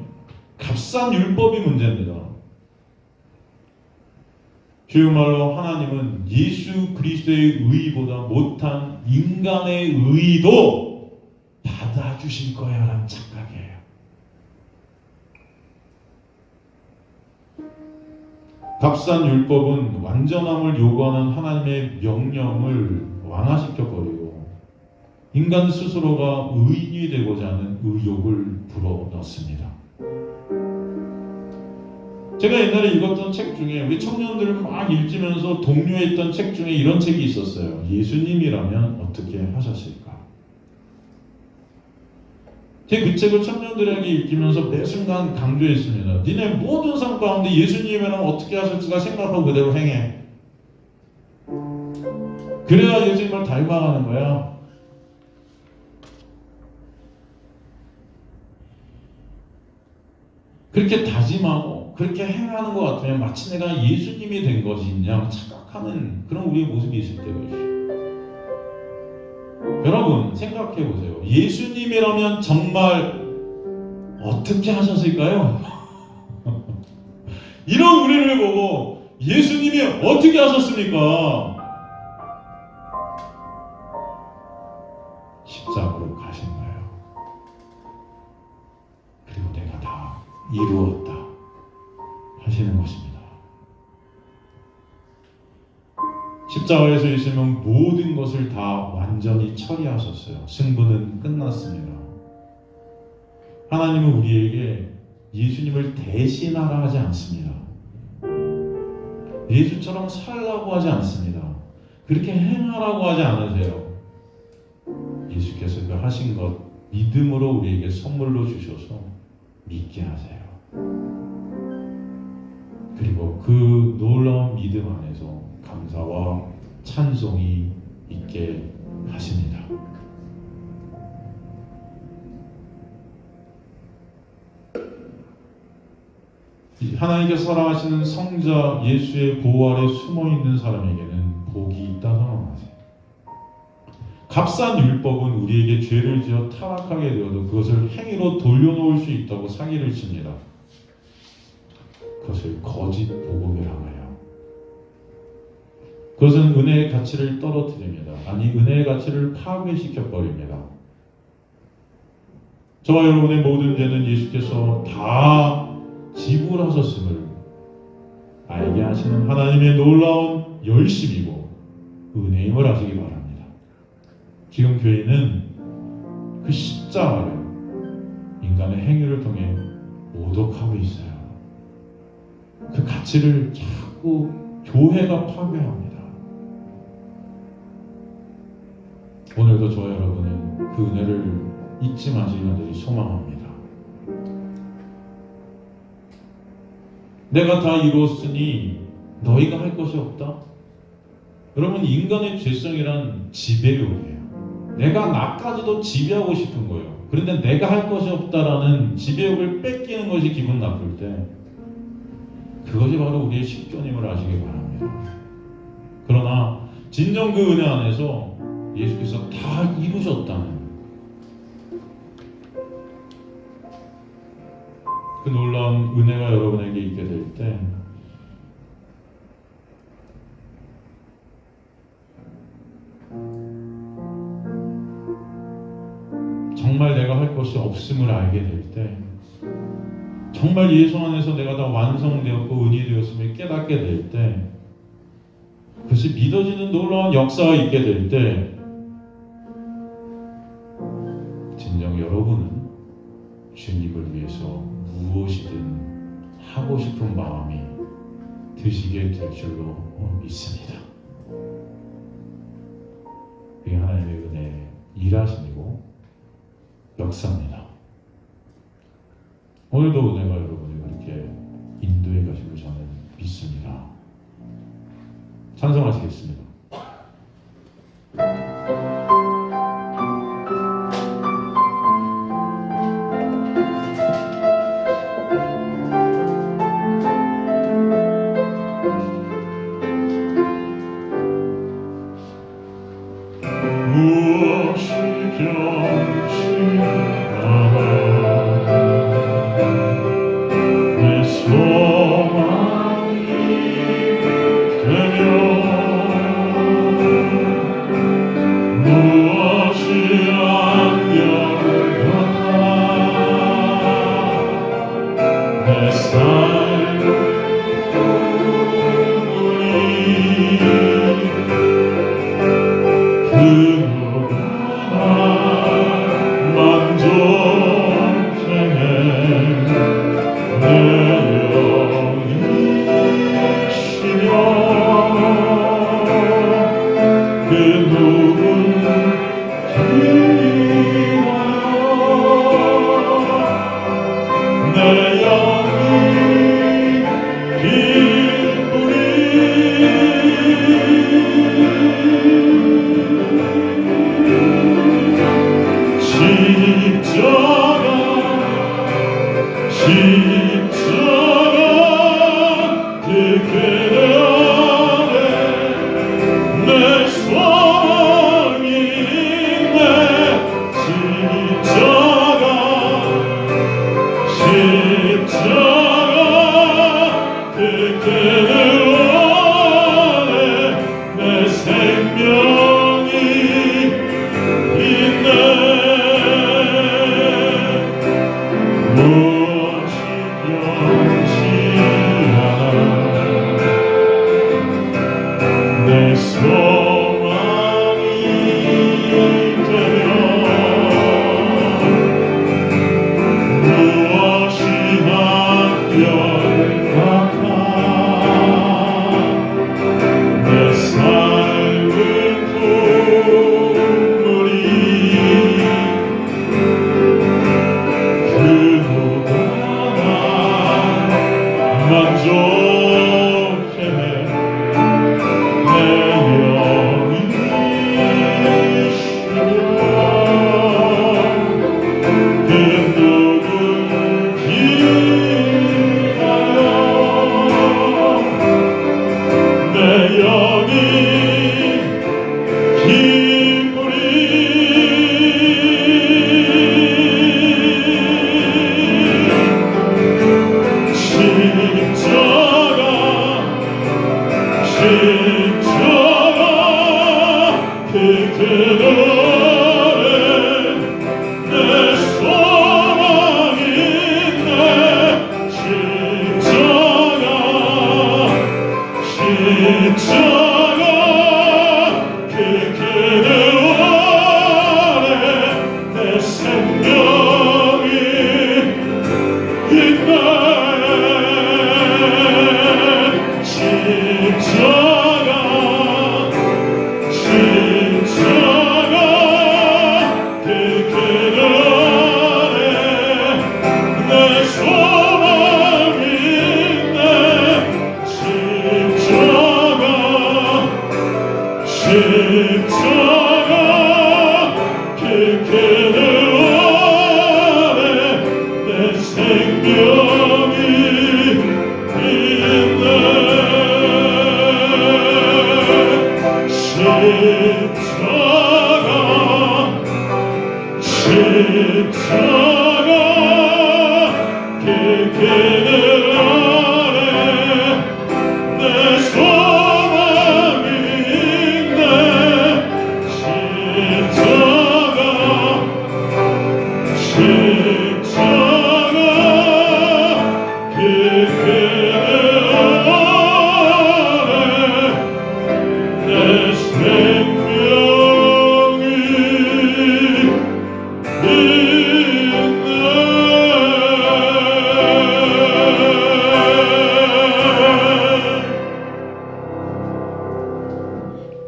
값싼 율법이 문제입니다. 쉬운 말로 하나님은 예수 그리스도의 의보다 못한 인간의 의도 받아주실 거야 라는 착각이에요. 값싼 율법은 완전함을 요구하는 하나님의 명령을 완화시켜버리고 인간 스스로가 의인이 되고자 하는 의욕을 불어넣습니다. 제가 옛날에 읽었던 책 중에 우리 청년들을 막 읽으면서 독려했던 책 중에 이런 책이 있었어요. 예수님이라면 어떻게 하셨을까? 제 그 책을 청년들에게 읽히면서 매 순간 강조했습니다. 니네 모든 삶 가운데 예수님이라면 어떻게 하실지가 생각하고 그대로 행해. 그래야 예수님을 닮아가는 거야. 그렇게 다짐하고 그렇게 행하는 것 같으면 마치 내가 예수님이 된 것이냐 착각하는 그런 우리의 모습이 있을 때가 있어요. 여러분 생각해 보세요. 예수님이라면 정말 어떻게 하셨을까요? 이런 우리를 보고 예수님이 어떻게 하셨습니까? 십자가로 가신 거예요. 그리고 내가 다 이루었다 하시는 것입니다. 십자가에서 예수님은 모든 것을 다 완전히 처리하셨어요. 승부는 끝났습니다. 하나님은 우리에게 예수님을 대신하라 하지 않습니다. 예수처럼 살라고 하지 않습니다. 그렇게 행하라고 하지 않으세요. 예수께서 그 하신 것 믿음으로 우리에게 선물로 주셔서 믿게 하세요. 그리고 그 놀라운 믿음 안에서 감사와 찬송이 있게 하십니다. 하나님께서 사랑하시는 성자 예수의 보호 아래 숨어있는 사람에게는 복이 있다 선언하세요. 값싼 율법은 우리에게 죄를 지어 타락하게 되어도 그것을 행위로 돌려놓을 수 있다고 사기를 칩니다. 그것을 거짓 복음이라고 해요. 그것은 은혜의 가치를 떨어뜨립니다. 아니 은혜의 가치를 파괴시켜버립니다. 저와 여러분의 모든 죄는 예수께서 다 지불하셨음을 알게 하시는 하나님의 놀라운 열심이고 은혜임을 아시기 바랍니다. 지금 교회는 그 십자가를 인간의 행위를 통해 모독하고 있어요. 그 가치를 자꾸 교회가 파괴합니다. 오늘도 저와 여러분은 그 은혜를 잊지 마시기를 소망합니다. 내가 다 이루었으니 너희가 할 것이 없다? 여러분 인간의 죄성이란 지배욕이에요. 내가 나까지도 지배하고 싶은 거예요. 그런데 내가 할 것이 없다라는 지배욕을 뺏기는 것이 기분 나쁠 때 그것이 바로 우리의 식견임을 아시기 바랍니다. 그러나 진정 그 은혜 안에서 예수께서 다 이루셨다는 그 놀라운 은혜가 여러분에게 있게 될 때 정말 내가 할 것이 없음을 알게 될 때 정말 예수 안에서 내가 다 완성되었고 의리되었음을 깨닫게 될 때 그것이 믿어지는 놀라운 역사가 있게 될 때 진정 여러분은 주님을 위해서 무엇이든 하고 싶은 마음이 드시게 될 줄로 믿습니다. 그게 하나님의 은혜의 일하심이고 역사입니다. 오늘도 은혜가 여러분을 그렇게 인도해 가시고 저는 믿습니다. 찬송하시겠습니다. 무엇이 견치나 내 소망이 되며 무엇이 안겨를 받아 내 삶을 그 누군 기리하여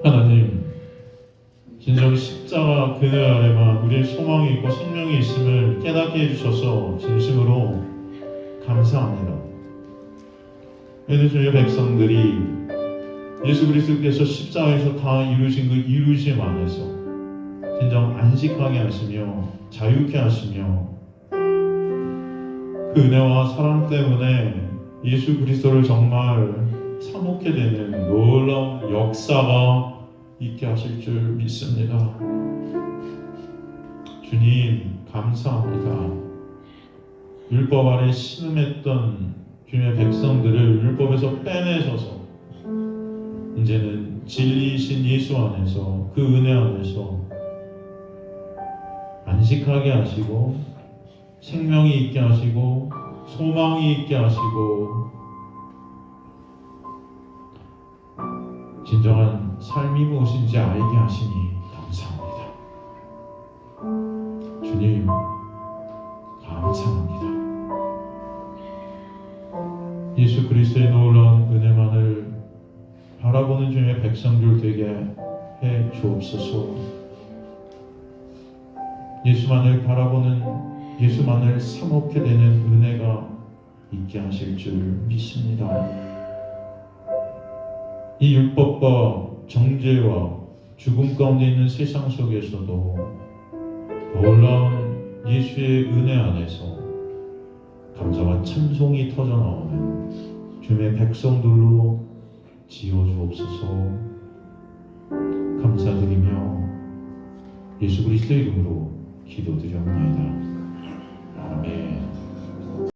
하나님, 진정 십자가 그늘 아래만 우리의 소망이 있고 생명이 있음을 깨닫게 해주셔서 진심으로 감사합니다. 주의 백성들이 예수 그리스도께서 십자가에서 다 이루신 그 이루심 안에서 진정 안식하게 하시며 자유케 하시며 그 은혜와 사랑 때문에 예수 그리스도를 정말 사모게 되는 놀라운 역사가 있게 하실 줄 믿습니다. 주님 감사합니다. 율법 아래 신음했던 주님의 백성들을 율법에서 빼내셔서 이제는 진리이신 예수 안에서 그 은혜 안에서 안식하게 하시고 생명이 있게 하시고 소망이 있게 하시고 진정한 삶이 무엇인지 알게 하시니 감사합니다. 주님 감사합니다. 예수 그리스도의 놀라운 은혜만을 바라보는 주님의 백성들 되게 해 주옵소서. 예수만을 바라보는, 예수만을 사모게 되는 은혜가 있게 하실 줄 믿습니다. 이 율법과 정죄와 죽음 가운데 있는 세상 속에서도 놀라운 예수의 은혜 안에서 감사와 찬송이 터져나오는 주님의 백성들로 지어주옵소서. 감사드리며 예수 그리스도의 이름으로 기도드렸나이다. 아멘.